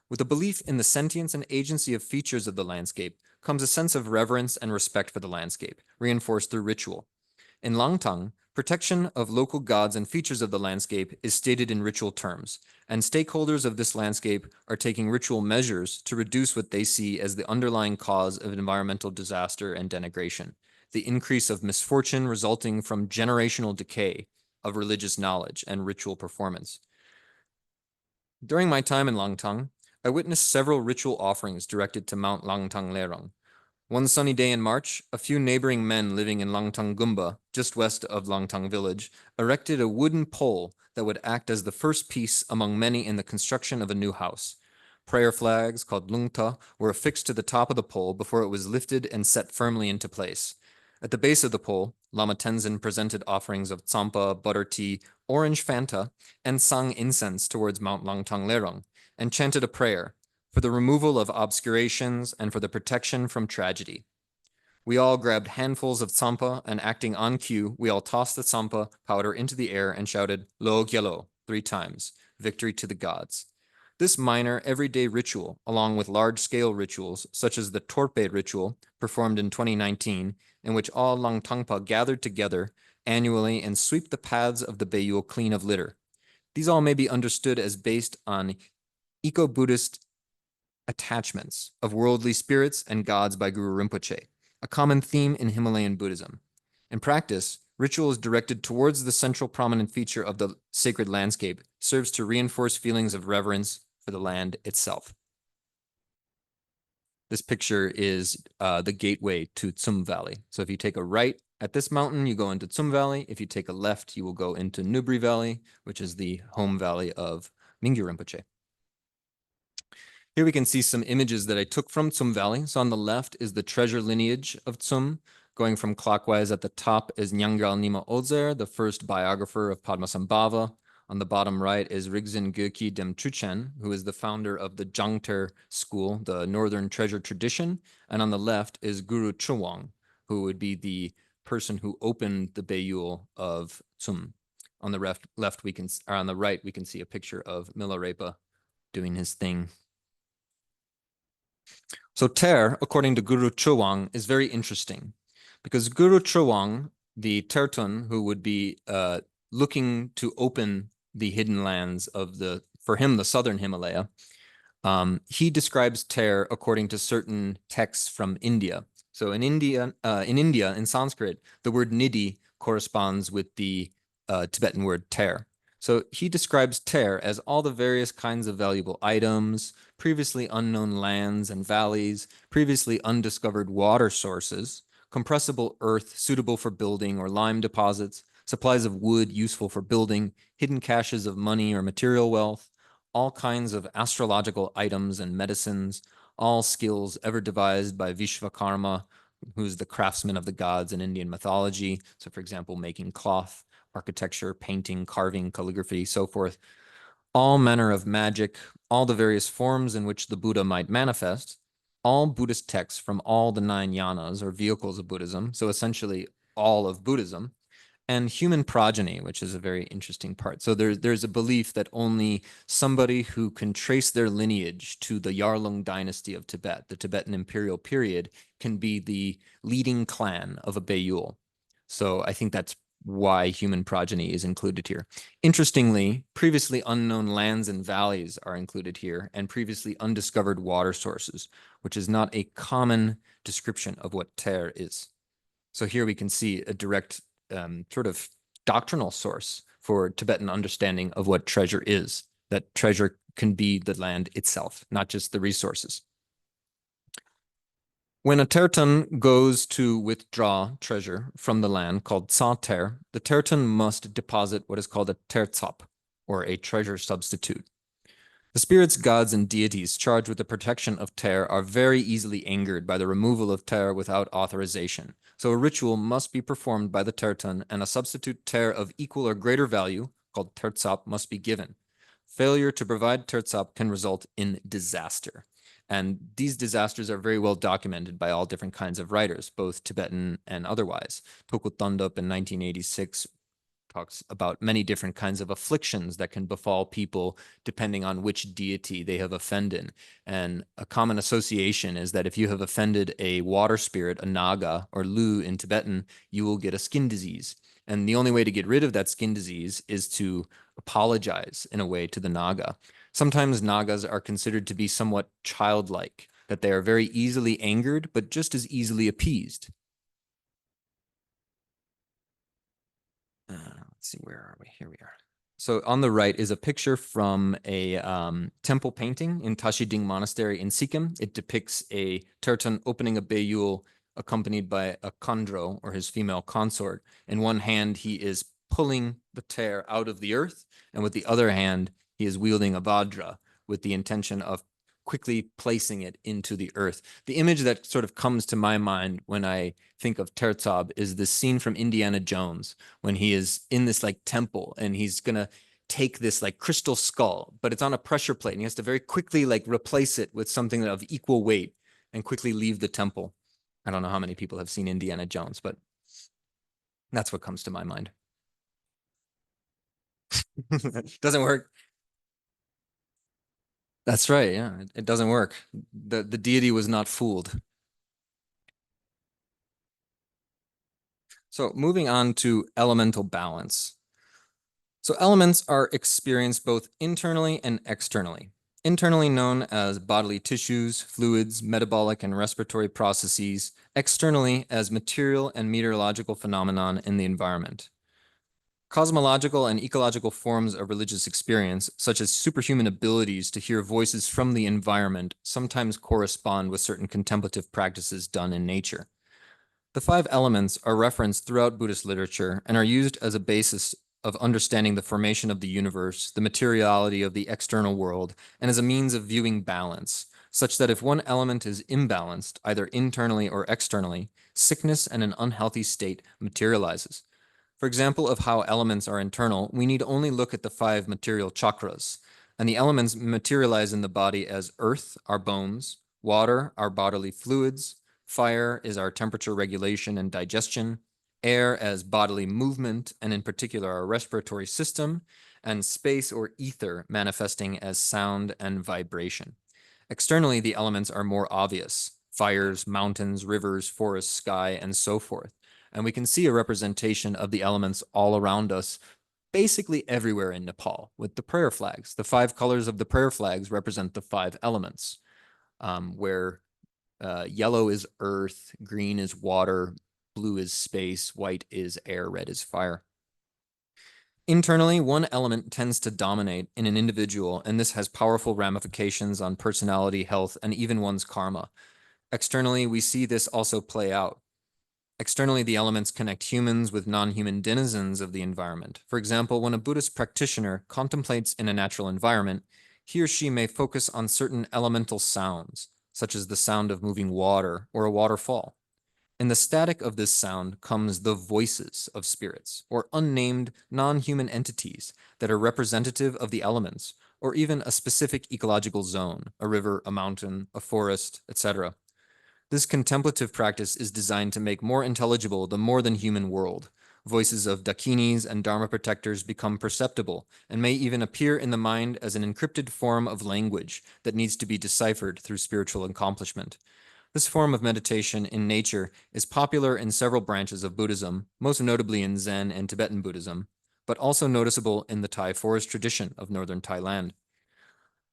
[SPEAKER 2] With a belief in the sentience and agency of features of the landscape comes a sense of reverence and respect for the landscape, reinforced through ritual. In Langtang, protection of local gods and features of the landscape is stated in ritual terms, and stakeholders of this landscape are taking ritual measures to reduce what they see as the underlying cause of environmental disaster and denigration, the increase of misfortune resulting from generational decay of religious knowledge and ritual performance. During my time in Langtang, I witnessed several ritual offerings directed to Mount Langtang Lerong. One sunny day in March, a few neighboring men living in Langtang Gumba, just west of Langtang village, erected a wooden pole that would act as the first piece among many in the construction of a new house. Prayer flags, called lungta, were affixed to the top of the pole before it was lifted and set firmly into place. At the base of the pole, Lama Tenzin presented offerings of tsampa, butter tea, orange Fanta, and sang incense towards Mount Langtang Lerong, and chanted a prayer for the removal of obscurations and for the protection from tragedy. We all grabbed handfuls of tsampa, and acting on cue, we all tossed the tsampa powder into the air and shouted "Lo Gyalo" 3 times, victory to the gods. This minor, everyday ritual, along with large-scale rituals, such as the Torpe ritual, performed in 2019, in which all Langtangpa gathered together annually and sweep the paths of the Beul clean of litter. These all may be understood as based on eco-Buddhist attachments of worldly spirits and gods by Guru Rinpoche, a common theme in Himalayan Buddhism. In practice, rituals directed towards the central prominent feature of the sacred landscape serves to reinforce feelings of reverence for the land itself. This picture is the gateway to Tsum Valley. So if you take a right at this mountain, you go into Tsum Valley. If you take a left, you will go into Nubri Valley, which is the home valley of Mingyu Rinpoche. Here we can see some images that I took from Tsum Valley. So on the left is the treasure lineage of Tsum. Going from clockwise, at the top is Nyangral Nima Ozer, the first biographer of Padmasambhava. On the bottom right is Rigzin Göki Demchuchen, who is the founder of the Jangter school, the Northern treasure tradition. And on the left is Guru Chowang, who would be the person who opened the Beul of Tsum. On the on the right, we can see a picture of Milarepa doing his thing. So Ter, according to Guru Chowang, is very interesting because Guru Chowang, the Tertun, who would be looking to open the hidden lands of for him, the southern Himalaya, he describes Ter according to certain texts from India. So in India, in Sanskrit, the word nidhi corresponds with the Tibetan word Ter. So he describes Ter as all the various kinds of valuable items, previously unknown lands and valleys, previously undiscovered water sources, compressible earth suitable for building or lime deposits, supplies of wood useful for building, hidden caches of money or material wealth, all kinds of astrological items and medicines, all skills ever devised by Vishvakarma, who's the craftsman of the gods in Indian mythology. So for example, making cloth, architecture, painting, carving, calligraphy, so forth. All manner of magic, all the various forms in which the Buddha might manifest, all Buddhist texts from all the 9 yanas or vehicles of Buddhism, so essentially all of Buddhism, and human progeny, which is a very interesting part. So there's a belief that only somebody who can trace their lineage to the Yarlung dynasty of Tibet, the Tibetan imperial period, can be the leading clan of a Beul. So I think that's why human progeny is included here. Interestingly, previously unknown lands and valleys are included here, and previously undiscovered water sources, which is not a common description of what Ter is. So here we can see a direct sort of doctrinal source for Tibetan understanding of what treasure is, that treasure can be the land itself, not just the resources. When a Tertun goes to withdraw treasure from the land called Tsa-ter, the Tertun must deposit what is called a tertsop, or a treasure substitute. The spirits, gods, and deities charged with the protection of Ter are very easily angered by the removal of Ter without authorization. So a ritual must be performed by the Tertun, and a substitute Ter of equal or greater value, called tertsop, must be given. Failure to provide tertsop can result in disaster. And these disasters are very well documented by all different kinds of writers, both Tibetan and otherwise. Tokut Tandop in 1986 talks about many different kinds of afflictions that can befall people depending on which deity they have offended. And a common association is that if you have offended a water spirit, a naga or lu in Tibetan, you will get a skin disease. And the only way to get rid of that skin disease is to apologize in a way to the naga. Sometimes nagas are considered to be somewhat childlike, that they are very easily angered, but just as easily appeased. Let's see, where are we? Here we are. So on the right is a picture from a temple painting in Tashiding Monastery in Sikkim. It depicts a Tertan opening a Beul accompanied by a Khandro, or his female consort. In one hand, he is pulling the tear out of the earth, and with the other hand, he is wielding a Vajra with the intention of quickly placing it into the earth. The image that sort of comes to my mind when I think of Terzab is the scene from Indiana Jones when he is in this like temple and he's gonna take this like crystal skull, but it's on a pressure plate and he has to very quickly like replace it with something of equal weight and quickly leave the temple. I don't know how many people have seen Indiana Jones, but that's what comes to my mind. Doesn't work. That's right. Yeah, it doesn't work. The deity was not fooled. So moving on to elemental balance. So elements are experienced both internally and externally. Internally known as bodily tissues, fluids, metabolic and respiratory processes, externally as material and meteorological phenomenon in the environment. Cosmological and ecological forms of religious experience, such as superhuman abilities to hear voices from the environment, sometimes correspond with certain contemplative practices done in nature. The 5 elements are referenced throughout Buddhist literature and are used as a basis of understanding the formation of the universe, the materiality of the external world, and as a means of viewing balance, such that if one element is imbalanced, either internally or externally, sickness and an unhealthy state materializes. For example of how elements are internal, we need only look at the 5 material chakras, and the elements materialize in the body as earth, our bones, water, our bodily fluids, fire is our temperature regulation and digestion, air as bodily movement, and in particular our respiratory system, and space or ether manifesting as sound and vibration. Externally, the elements are more obvious: fires, mountains, rivers, forests, sky, and so forth. And we can see a representation of the elements all around us, basically everywhere in Nepal, with the prayer flags. The 5 colors of the prayer flags represent the 5 elements, where yellow is earth, green is water, blue is space, white is air, red is fire. Internally, one element tends to dominate in an individual, and this has powerful ramifications on personality, health, and even one's karma. Externally, we see this also play out. Externally, the elements connect humans with non-human denizens of the environment. For example, when a Buddhist practitioner contemplates in a natural environment, he or she may focus on certain elemental sounds, such as the sound of moving water or a waterfall. In the static of this sound comes the voices of spirits, or unnamed non-human entities that are representative of the elements, or even a specific ecological zone, a river, a mountain, a forest, etc. This contemplative practice is designed to make more intelligible the more than human world. Voices of dakinis and dharma protectors become perceptible and may even appear in the mind as an encrypted form of language that needs to be deciphered through spiritual accomplishment. This form of meditation in nature is popular in several branches of Buddhism, most notably in Zen and Tibetan Buddhism, but also noticeable in the Thai forest tradition of northern Thailand.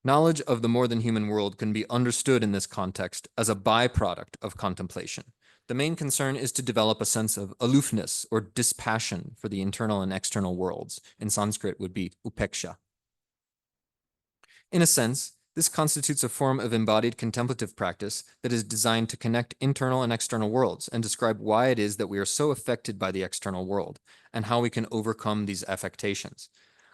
[SPEAKER 2] Knowledge of the more than human world can be understood in this context as a byproduct of contemplation. The main concern is to develop a sense of aloofness or dispassion for the internal and external worlds. In Sanskrit would be upeksha. In a sense, this constitutes a form of embodied contemplative practice that is designed to connect internal and external worlds and describe why it is that we are so affected by the external world and how we can overcome these affectations.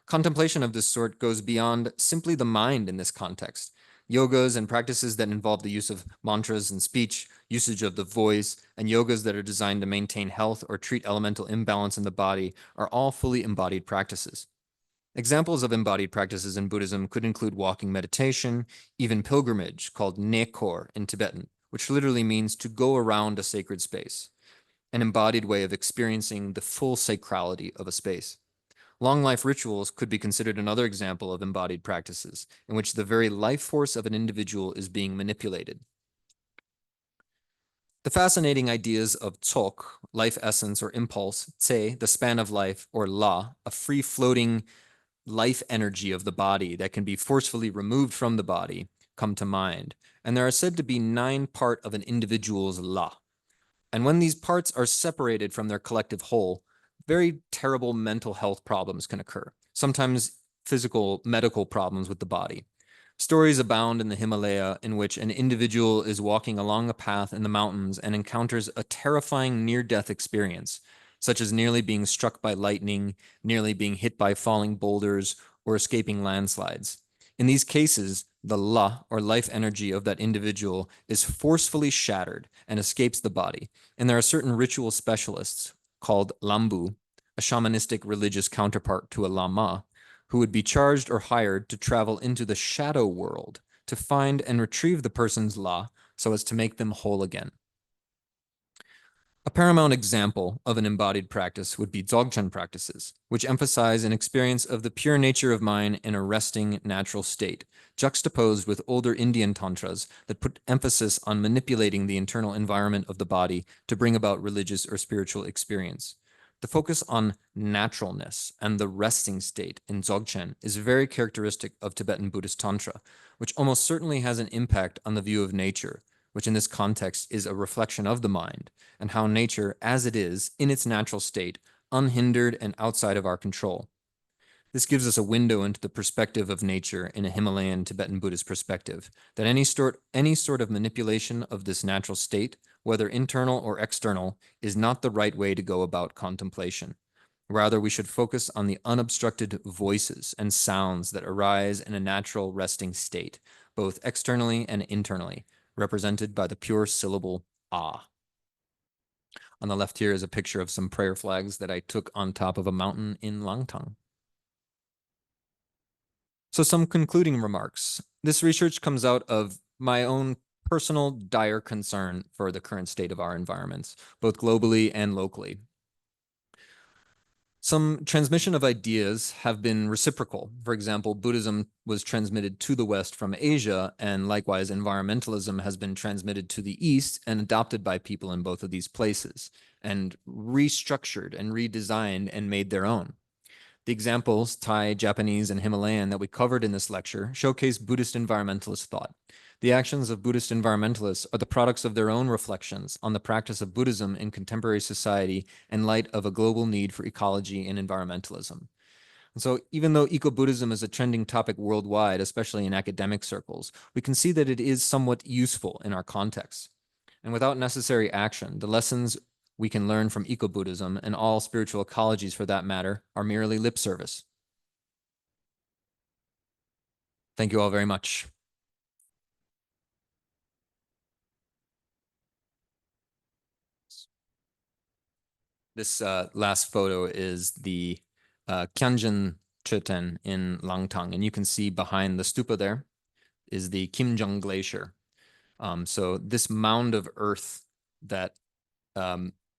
[SPEAKER 2] Contemplation of this sort goes beyond simply the mind in this context. Yogas and practices that involve the use of mantras and speech, usage of the voice, and yogas that are designed to maintain health or treat elemental imbalance in the body are all fully embodied practices. Examples of embodied practices in Buddhism could include walking meditation, even pilgrimage, called nekor in Tibetan, which literally means to go around a sacred space, an embodied way of experiencing the full sacrality of a space. Long life rituals could be considered another example of embodied practices, in which the very life force of an individual is being manipulated. The fascinating ideas of tsok, life essence or impulse, tse, the span of life, or la, a free-floating life energy of the body that can be forcefully removed from the body, come to mind. And there are said to be 9 parts of an individual's la. And when these parts are separated from their collective whole, very terrible mental health problems can occur, sometimes physical medical problems with the body. Stories abound in the Himalaya in which an individual is walking along a path in the mountains and encounters a terrifying near-death experience, such as nearly being struck by lightning, nearly being hit by falling boulders, or escaping landslides. In these cases, the la, or life energy of that individual, is forcefully shattered and escapes the body. And there are certain ritual specialists called lambu, a shamanistic religious counterpart to a lama, who would be charged or hired to travel into the shadow world to find and retrieve the person's la so as to make them whole again. A paramount example of an embodied practice would be Dzogchen practices, which emphasize an experience of the pure nature of mind in a resting natural state, juxtaposed with older Indian tantras that put emphasis on manipulating the internal environment of the body to bring about religious or spiritual experience. The focus on naturalness and the resting state in Dzogchen is very characteristic of Tibetan Buddhist Tantra, which almost certainly has an impact on the view of nature, which in this context is a reflection of the mind, and how nature, as it is, in its natural state, unhindered and outside of our control. This gives us a window into the perspective of nature in a Himalayan Tibetan Buddhist perspective, that any sort of manipulation of this natural state, whether internal or external, is not the right way to go about contemplation. Rather, we should focus on the unobstructed voices and sounds that arise in a natural resting state, both externally and internally, represented by the pure syllable ah. On the left here is a picture of some prayer flags that I took on top of a mountain in Langtang. So some concluding remarks. This research comes out of my own personal dire concern for the current state of our environments, both globally and locally. Some transmission of ideas have been reciprocal. For example, Buddhism was transmitted to the West from Asia, and likewise, environmentalism has been transmitted to the East and adopted by people in both of these places, and restructured and redesigned and made their own. The examples, Thai, Japanese, and Himalayan, that we covered in this lecture showcase Buddhist environmentalist thought. The actions of Buddhist environmentalists are the products of their own reflections on the practice of Buddhism in contemporary society in light of a global need for ecology and environmentalism. And so even though eco-Buddhism is a trending topic worldwide, especially in academic circles, we can see that it is somewhat useful in our context. And without necessary action, the lessons we can learn from eco-Buddhism and all spiritual ecologies for that matter are merely lip service. Thank you all very much. This last photo is the Kyanjin Chuten in Langtang, and you can see behind the stupa there is the Kimjung Glacier. So this mound of earth that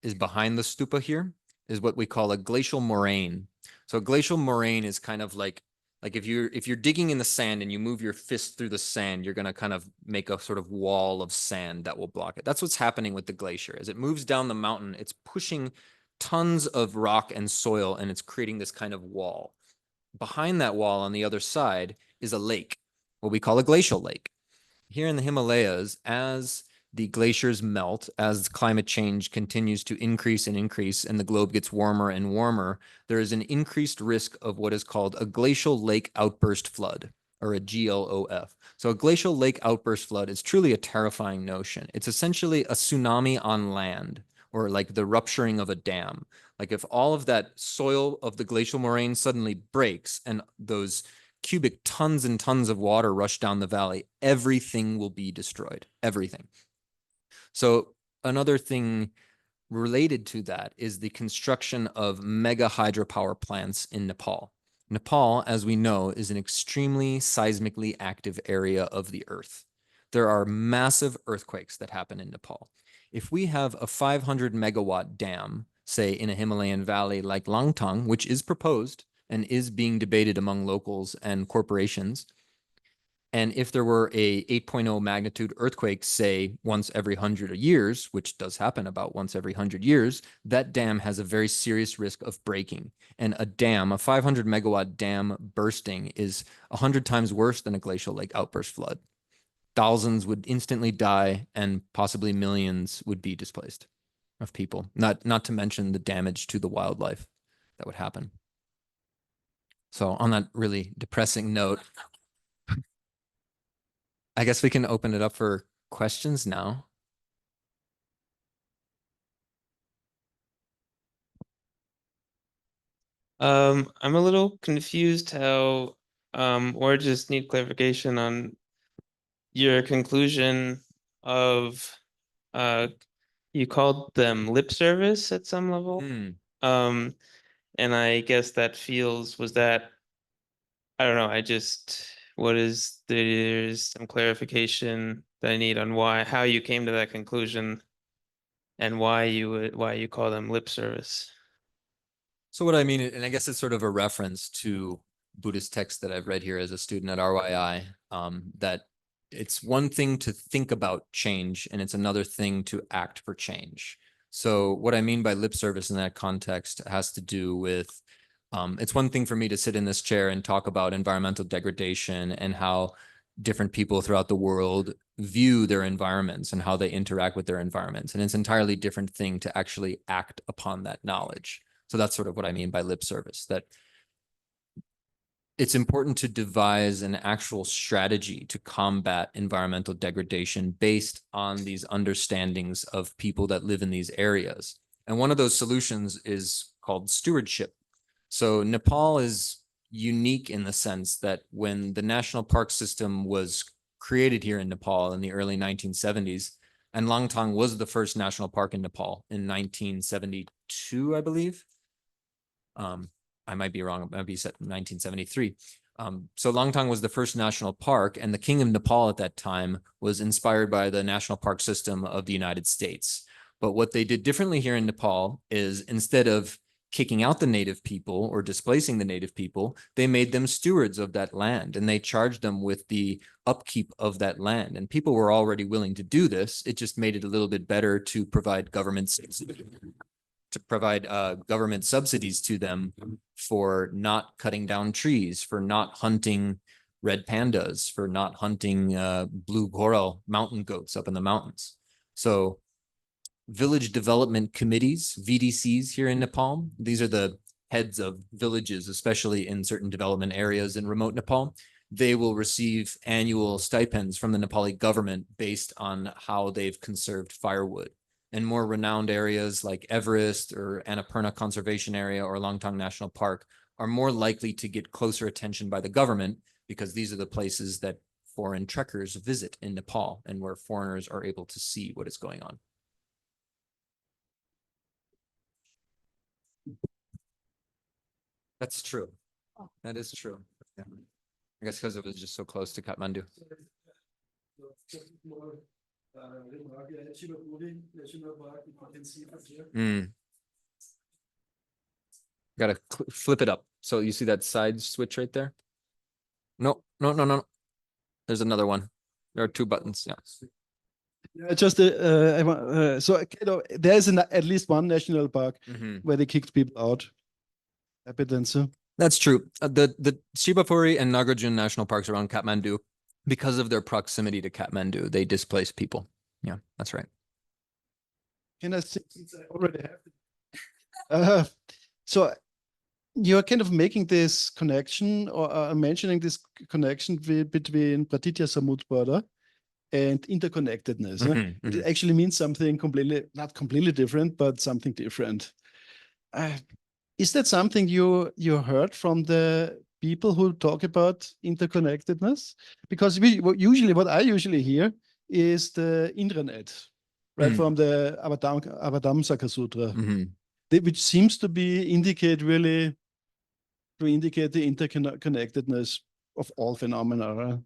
[SPEAKER 2] is behind the stupa here is what we call a glacial moraine. So a glacial moraine is kind of like if you're digging in the sand and you move your fist through the sand, you're going to kind of make a sort of wall of sand that will block it. That's what's happening with the glacier. As it moves down the mountain, it's pushing tons of rock and soil, and it's creating this kind of wall. Behind that wall on the other side is a lake, what we call a glacial lake. Here in the Himalayas, as the glaciers melt, as climate change continues to increase and increase, and the globe gets warmer and warmer, there is an increased risk of what is called a glacial lake outburst flood, or a GLOF. So a glacial lake outburst flood is truly a terrifying notion. It's essentially a tsunami on land, or like the rupturing of a dam. Like if all of that soil of the glacial moraine suddenly breaks and those cubic tons and tons of water rush down the valley, everything will be destroyed, everything. So another thing related to that is the construction of mega hydropower plants in Nepal. Nepal, as we know, is an extremely seismically active area of the earth. There are massive earthquakes that happen in Nepal. If we have a 500 megawatt dam, say in a Himalayan valley like Langtang, which is proposed and is being debated among locals and corporations, and if there were a 8.0 magnitude earthquake, say once every 100 years, which does happen about once every 100 years, that dam has a very serious risk of breaking. And a dam, a 500 megawatt dam bursting is 100 times worse than a glacial lake outburst flood. Thousands would instantly die and possibly millions would be displaced of people, not to mention the damage to the wildlife that would happen. So on that really depressing note, I guess we can open it up for questions now.
[SPEAKER 3] I'm a little confused how, or just need clarification on your conclusion of, you called them lip service at some level. And I guess that was that, I don't know, there's some clarification that I need on how you came to that conclusion and why you call them lip service.
[SPEAKER 2] So what I mean, and I guess it's sort of a reference to Buddhist texts that I've read here as a student at RYI, that it's one thing to think about change and it's another thing to act for change. So what I mean by lip service in that context has to do with, it's one thing for me to sit in this chair and talk about environmental degradation and how different people throughout the world view their environments and how they interact with their environments. And it's an entirely different thing to actually act upon that knowledge. So that's sort of what I mean by lip service, that it's important to devise an actual strategy to combat environmental degradation based on these understandings of people that live in these areas. And one of those solutions is called stewardship. So Nepal is unique in the sense that when the national park system was created here in Nepal in the early 1970s, and Langtang was the first national park in Nepal in 1972, I believe. I might be wrong, it might be 1973. So Langtang was the first national park, and the King of Nepal at that time was inspired by the national park system of the United States. But what they did differently here in Nepal is instead of kicking out the native people or displacing the native people, they made them stewards of that land and they charged them with the upkeep of that land. And people were already willing to do this. It just made it a little bit better to provide government subsidies to them for not cutting down trees, for not hunting red pandas, for not hunting blue coral mountain goats up in the mountains. So village development committees, VDCs here in Nepal, these are the heads of villages, especially in certain development areas in remote Nepal. They will receive annual stipends from the Nepali government based on how they've conserved firewood. And more renowned areas like Everest or Annapurna Conservation Area or Langtang National Park are more likely to get closer attention by the government because these are the places that foreign trekkers visit in Nepal and where foreigners are able to see what is going on. That's true. That is true. Yeah. I guess because it was just so close to Kathmandu. Gotta flip it up. So you see that side switch right there? No. There's another one. There are two buttons. Yeah.
[SPEAKER 4] Just so there's at least one national park where they kicked people out.
[SPEAKER 2] That's true. The Shibapuri and Nagarjuna national parks around Kathmandu, because of their proximity to Kathmandu, they displace people. Yeah, that's right.
[SPEAKER 4] Can I say, since I already have it? So you're kind of making this connection or mentioning this connection between Pratitya Samutpada and interconnectedness. It actually means something not completely different, but something different. Is that something you heard from the people who talk about interconnectedness? Because what I usually hear is the intranet, right, from the Abhidharma Sutra, which seems to indicate really to indicate the interconnectedness of all phenomena. Right?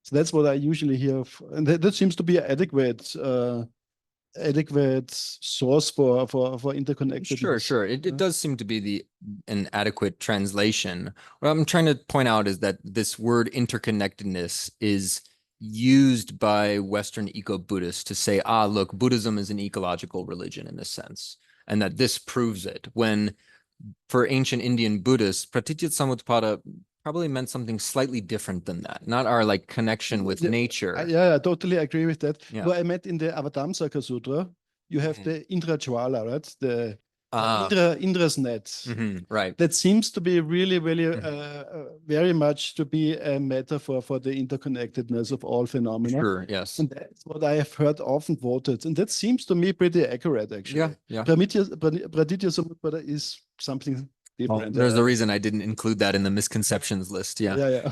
[SPEAKER 4] So that's what I usually hear, and that seems to be an adequate source for interconnectedness.
[SPEAKER 2] Sure. It does seem to be an adequate translation. What I'm trying to point out is that this word interconnectedness is used by Western eco-Buddhists to say, look, Buddhism is an ecological religion in a sense, and that this proves it. When for ancient Indian Buddhists, Pratitya probably meant something slightly different than that, not our like connection with nature.
[SPEAKER 4] I totally agree with that.
[SPEAKER 2] Yeah.
[SPEAKER 4] What I meant in the Avadamsaka Sutra, you have the Indrajwala, right? The Indra's net.
[SPEAKER 2] Right.
[SPEAKER 4] That seems to be really, really very much to be a metaphor for the interconnectedness of all phenomena.
[SPEAKER 2] Sure, yes.
[SPEAKER 4] And that's what I have heard often quoted. And that seems to me pretty accurate, actually.
[SPEAKER 2] Yeah.
[SPEAKER 4] Pratitya Samutpada is something different.
[SPEAKER 2] There's a reason I didn't include that in the misconceptions list.
[SPEAKER 4] Yeah.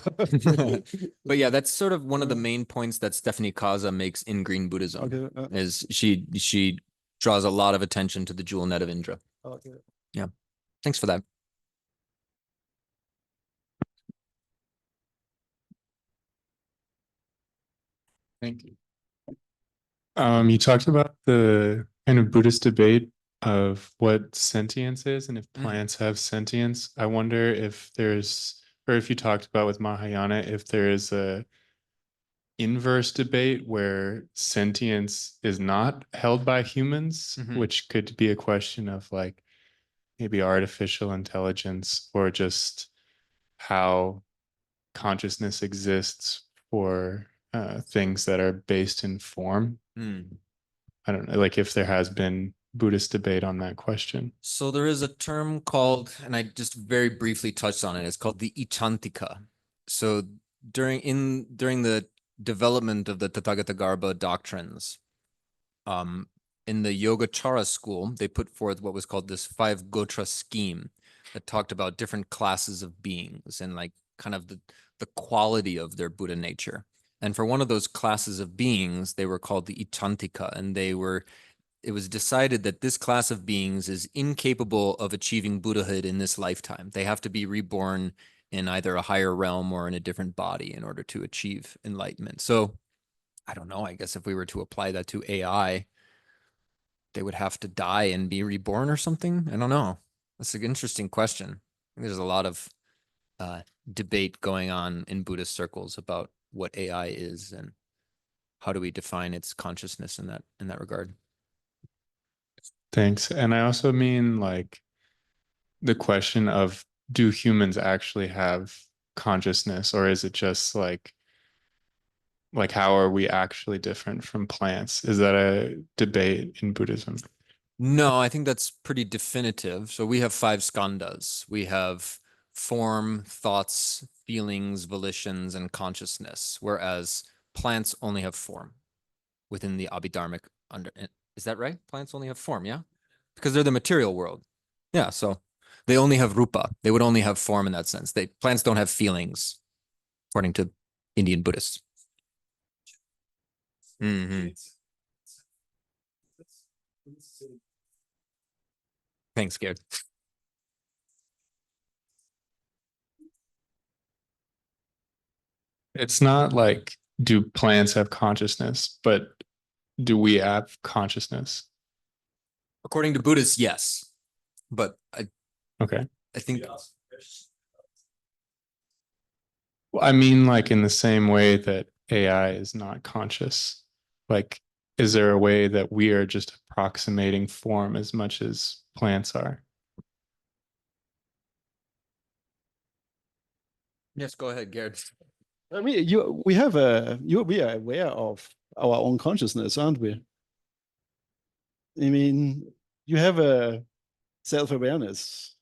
[SPEAKER 2] But yeah, that's sort of one of the main points that Stephanie Kaza makes in Green Buddhism. Is she draws a lot of attention to the jewel net of Indra.
[SPEAKER 4] Okay.
[SPEAKER 2] Yeah. Thanks for that.
[SPEAKER 5] Thank you. You talked about the kind of Buddhist debate of what sentience is and if plants have sentience. I wonder if if you talked about with Mahayana, if there is a inverse debate where sentience is not held by humans, which could be a question of like maybe artificial intelligence or just how consciousness exists for things that are based in form. I don't know, like if there has been Buddhist debate on that question.
[SPEAKER 2] So there is a term called, and I just very briefly touched on it, it's called the Ichantika. So during the development of the Tathagatagarbha doctrines, in the Yogacara school, they put forth what was called this 5 Gotra scheme that talked about different classes of beings and like kind of the quality of their Buddha nature. And for one of those classes of beings, they were called the Ichantika, and it was decided that this class of beings is incapable of achieving Buddhahood in this lifetime. They have to be reborn in either a higher realm or in a different body in order to achieve enlightenment. So I don't know, I guess if we were to apply that to AI, they would have to die and be reborn or something? I don't know. That's an interesting question. There's a lot of debate going on in Buddhist circles about what AI is and how do we define its consciousness in that regard.
[SPEAKER 5] Thanks. And I also mean like the question of, do humans actually have consciousness, or is it just like how are we actually different from plants? Is that a debate in Buddhism?
[SPEAKER 2] No, I think that's pretty definitive. So we have 5 skandhas. We have form, thoughts, feelings, volitions, and consciousness, whereas plants only have form within the Abhidharmic Is that right? Plants only have form, yeah? Because they're the material world. Yeah, so they only have rupa. They would only have form in that sense. Plants don't have feelings, according to Indian Buddhists. Thanks, Gerd.
[SPEAKER 5] It's not like, do plants have consciousness, but do we have consciousness?
[SPEAKER 2] According to Buddhists, yes. But I think
[SPEAKER 5] I mean, like in the same way that AI is not conscious, like, is there a way that we are just approximating form as much as plants are?
[SPEAKER 2] Yes, go ahead, Gerd.
[SPEAKER 4] I mean, we are aware of our own consciousness, aren't we? I mean, you have a self-awareness.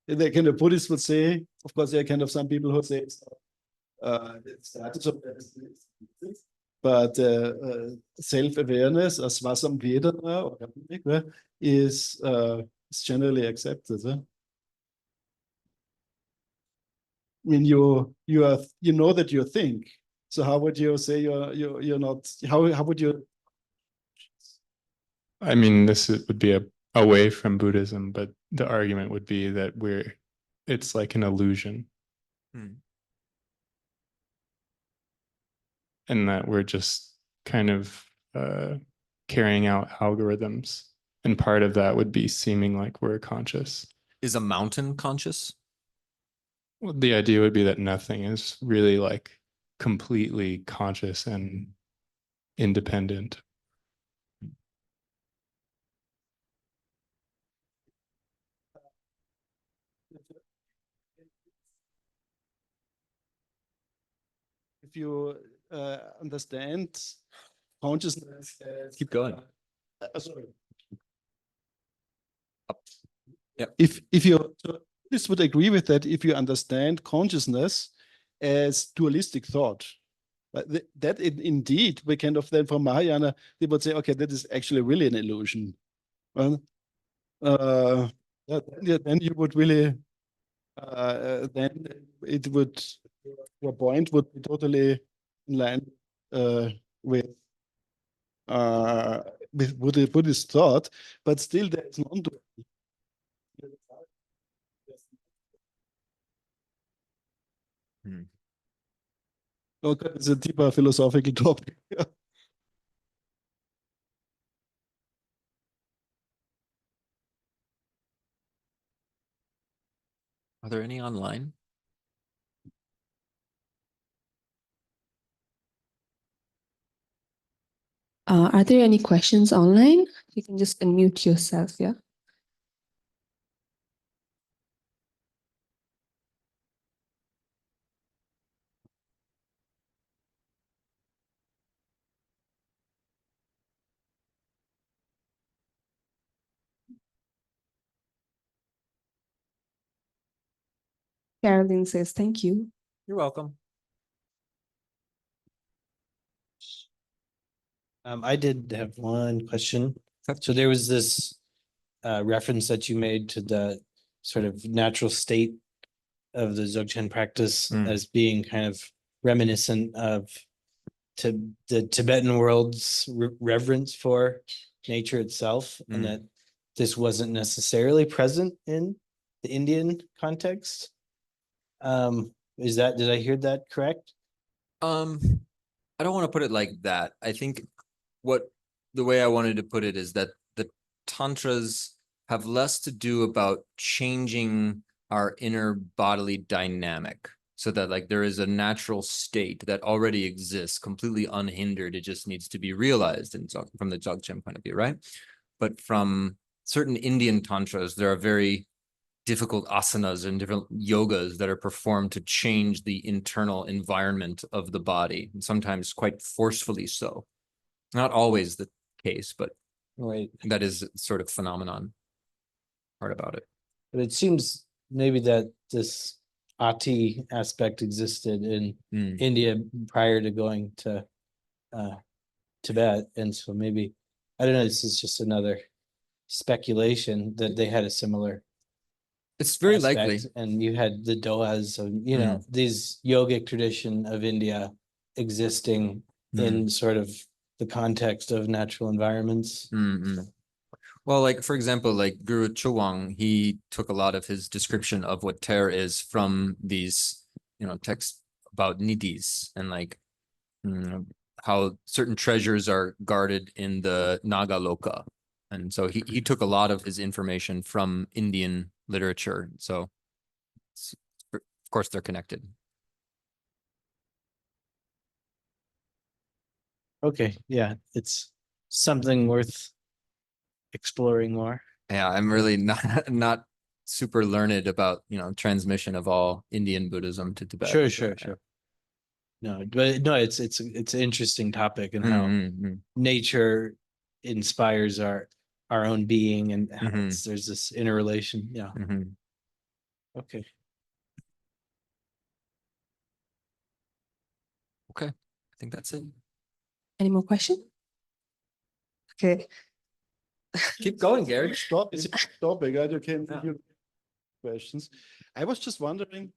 [SPEAKER 4] The kind of Buddhists would say, of course, there are kind of some people who say it's but self-awareness as Svasam Vedana is generally accepted. I mean, you know that you think. So how would you say you're not? How would you?
[SPEAKER 5] I mean, would be away from Buddhism, but the argument would be that we're it's like an illusion. And that we're just kind of carrying out algorithms. And part of that would be seeming like we're conscious.
[SPEAKER 2] Is a mountain conscious?
[SPEAKER 5] Well, the idea would be that nothing is really like completely conscious and independent.
[SPEAKER 4] If you understand consciousness as,
[SPEAKER 2] Keep going.
[SPEAKER 4] sorry.
[SPEAKER 2] Yep.
[SPEAKER 4] If you this would agree with that, if you understand consciousness as dualistic thought, but that indeed we kind of then from Mahayana they would say, okay, that is actually really an illusion. Well, then you would really then it would your point would be totally in line with Buddhist thought, but still there is non-duality. Okay, it's a deeper philosophical topic.
[SPEAKER 2] Are there any online?
[SPEAKER 6] Are there any questions online? You can just unmute yourself, yeah? Carolyn says, thank you.
[SPEAKER 2] You're welcome.
[SPEAKER 7] I did have one question. So there was this reference that you made to the sort of natural state of the Dzogchen practice as being kind of reminiscent of the Tibetan world's reverence for nature itself, and that this wasn't necessarily present in the Indian context. Did I hear that correct?
[SPEAKER 2] I don't want to put it like that. I think the way I wanted to put it is that the tantras have less to do about changing our inner bodily dynamic, so that like there is a natural state that already exists completely unhindered. It just needs to be realized from the Dzogchen point of view, right? But from certain Indian tantras, there are very difficult asanas and different yogas that are performed to change the internal environment of the body, and sometimes quite forcefully so. Not always the case, but
[SPEAKER 7] Right.
[SPEAKER 2] that is sort of phenomenon part about it.
[SPEAKER 7] But it seems maybe that this ati aspect existed in India prior to going to Tibet. And so maybe, I don't know, this is just another speculation that they had a similar
[SPEAKER 2] It's very
[SPEAKER 7] aspect.
[SPEAKER 2] likely.
[SPEAKER 7] And you had the dohas, of, you know, these yogic tradition of India existing in sort of the context of natural environments.
[SPEAKER 2] Well, like, for example, like Guru Chowang, he took a lot of his description of what terror is from these, texts about nidhis and like how certain treasures are guarded in the Naga Loka. And so he took a lot of his information from Indian literature. So of course they're connected.
[SPEAKER 7] Okay, yeah, it's something worth exploring more.
[SPEAKER 2] Yeah, I'm really not super learned about, transmission of all Indian Buddhism to Tibet.
[SPEAKER 7] Sure. No, but no, it's an interesting topic, and how nature inspires our own being, and how there's this interrelation. Yeah. Okay.
[SPEAKER 2] Okay, I think that's it.
[SPEAKER 6] Any more questions? Okay.
[SPEAKER 2] Keep going, Gary.
[SPEAKER 4] Stop. It's a topic. You can hear questions. I was just wondering,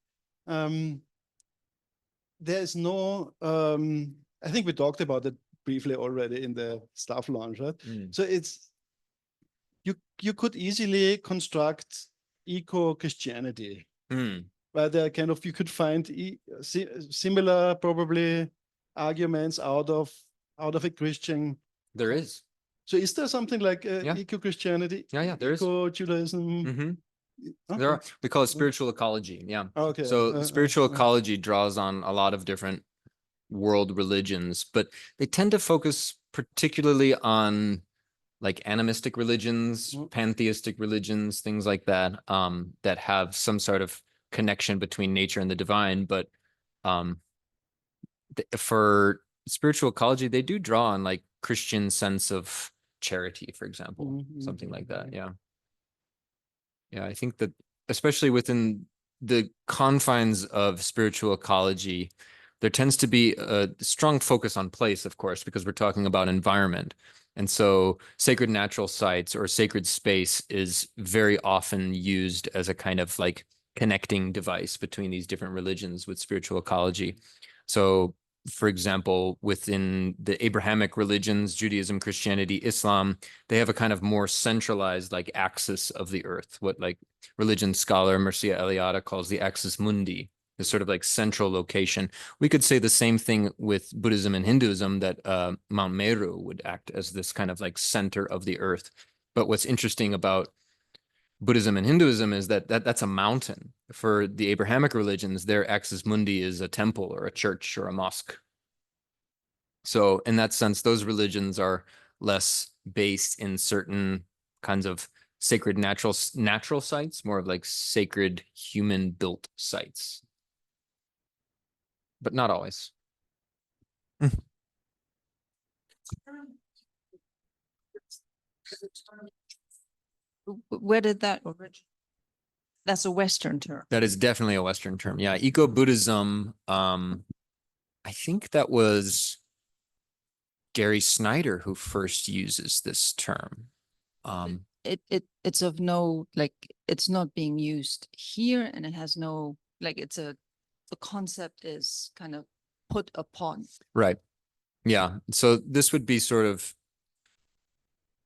[SPEAKER 4] there is no, I think we talked about it briefly already in the staff lounge, right? So it's, you could easily construct eco-Christianity. where there kind of you could find similar probably arguments out of a Christian.
[SPEAKER 2] There is.
[SPEAKER 4] So is there something like
[SPEAKER 2] Yeah.
[SPEAKER 4] eco-Christianity?
[SPEAKER 2] Yeah, there is.
[SPEAKER 4] Eco-Judaism?
[SPEAKER 2] There are. We call it spiritual ecology. Yeah.
[SPEAKER 4] Okay.
[SPEAKER 2] So spiritual ecology draws on a lot of different world religions, but they tend to focus particularly on like animistic religions, pantheistic religions, things like that, that have some sort of connection between nature and the divine. But for spiritual ecology, they do draw on like Christian sense of charity, for example, something like that. Yeah. Yeah, I think that especially within the confines of spiritual ecology, there tends to be a strong focus on place, of course, because we're talking about environment. And so sacred natural sites or sacred space is very often used as a kind of like connecting device between these different religions with spiritual ecology. So for example, within the Abrahamic religions, Judaism, Christianity, Islam, they have a kind of more centralized like axis of the earth, what like religion scholar Mircea Eliade calls the axis mundi, this sort of like central location. We could say the same thing with Buddhism and Hinduism, that Mount Meru would act as this kind of like center of the earth. But what's interesting about Buddhism and Hinduism is that that's a mountain. For the Abrahamic religions, their axis mundi is a temple or a church or a mosque. So in that sense, those religions are less based in certain kinds of sacred natural sites, more of like sacred human built sites, but not always.
[SPEAKER 8] Where did that originate? That's a Western term.
[SPEAKER 2] That is definitely a Western term. Yeah, eco-Buddhism. I think that was Gary Snyder who first uses this term.
[SPEAKER 8] It's of no, like, it's not being used here, and it has no, like, the concept is kind of put upon.
[SPEAKER 2] Right. Yeah. So this would be sort of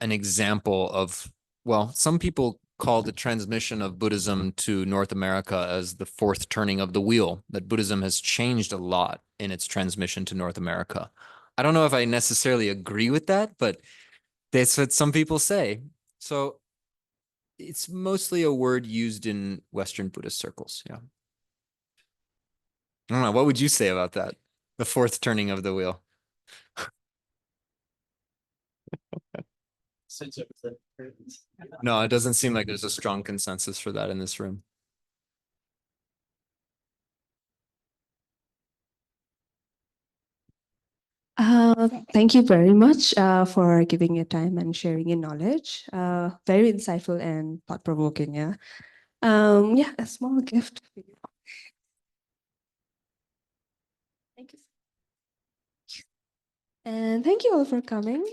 [SPEAKER 2] an example of, well, some people call the transmission of Buddhism to North America as the fourth turning of the wheel, that Buddhism has changed a lot in its transmission to North America. I don't know if I necessarily agree with that, but that's what some people say. So it's mostly a word used in Western Buddhist circles. Yeah. I don't know. What would you say about that? The fourth turning of the wheel. No, it doesn't seem like there's a strong consensus for that in this room.
[SPEAKER 6] Thank you very much for giving your time and sharing your knowledge. Very insightful and thought-provoking. Yeah. Yeah, a small gift for you. Thank you. And thank you all for coming.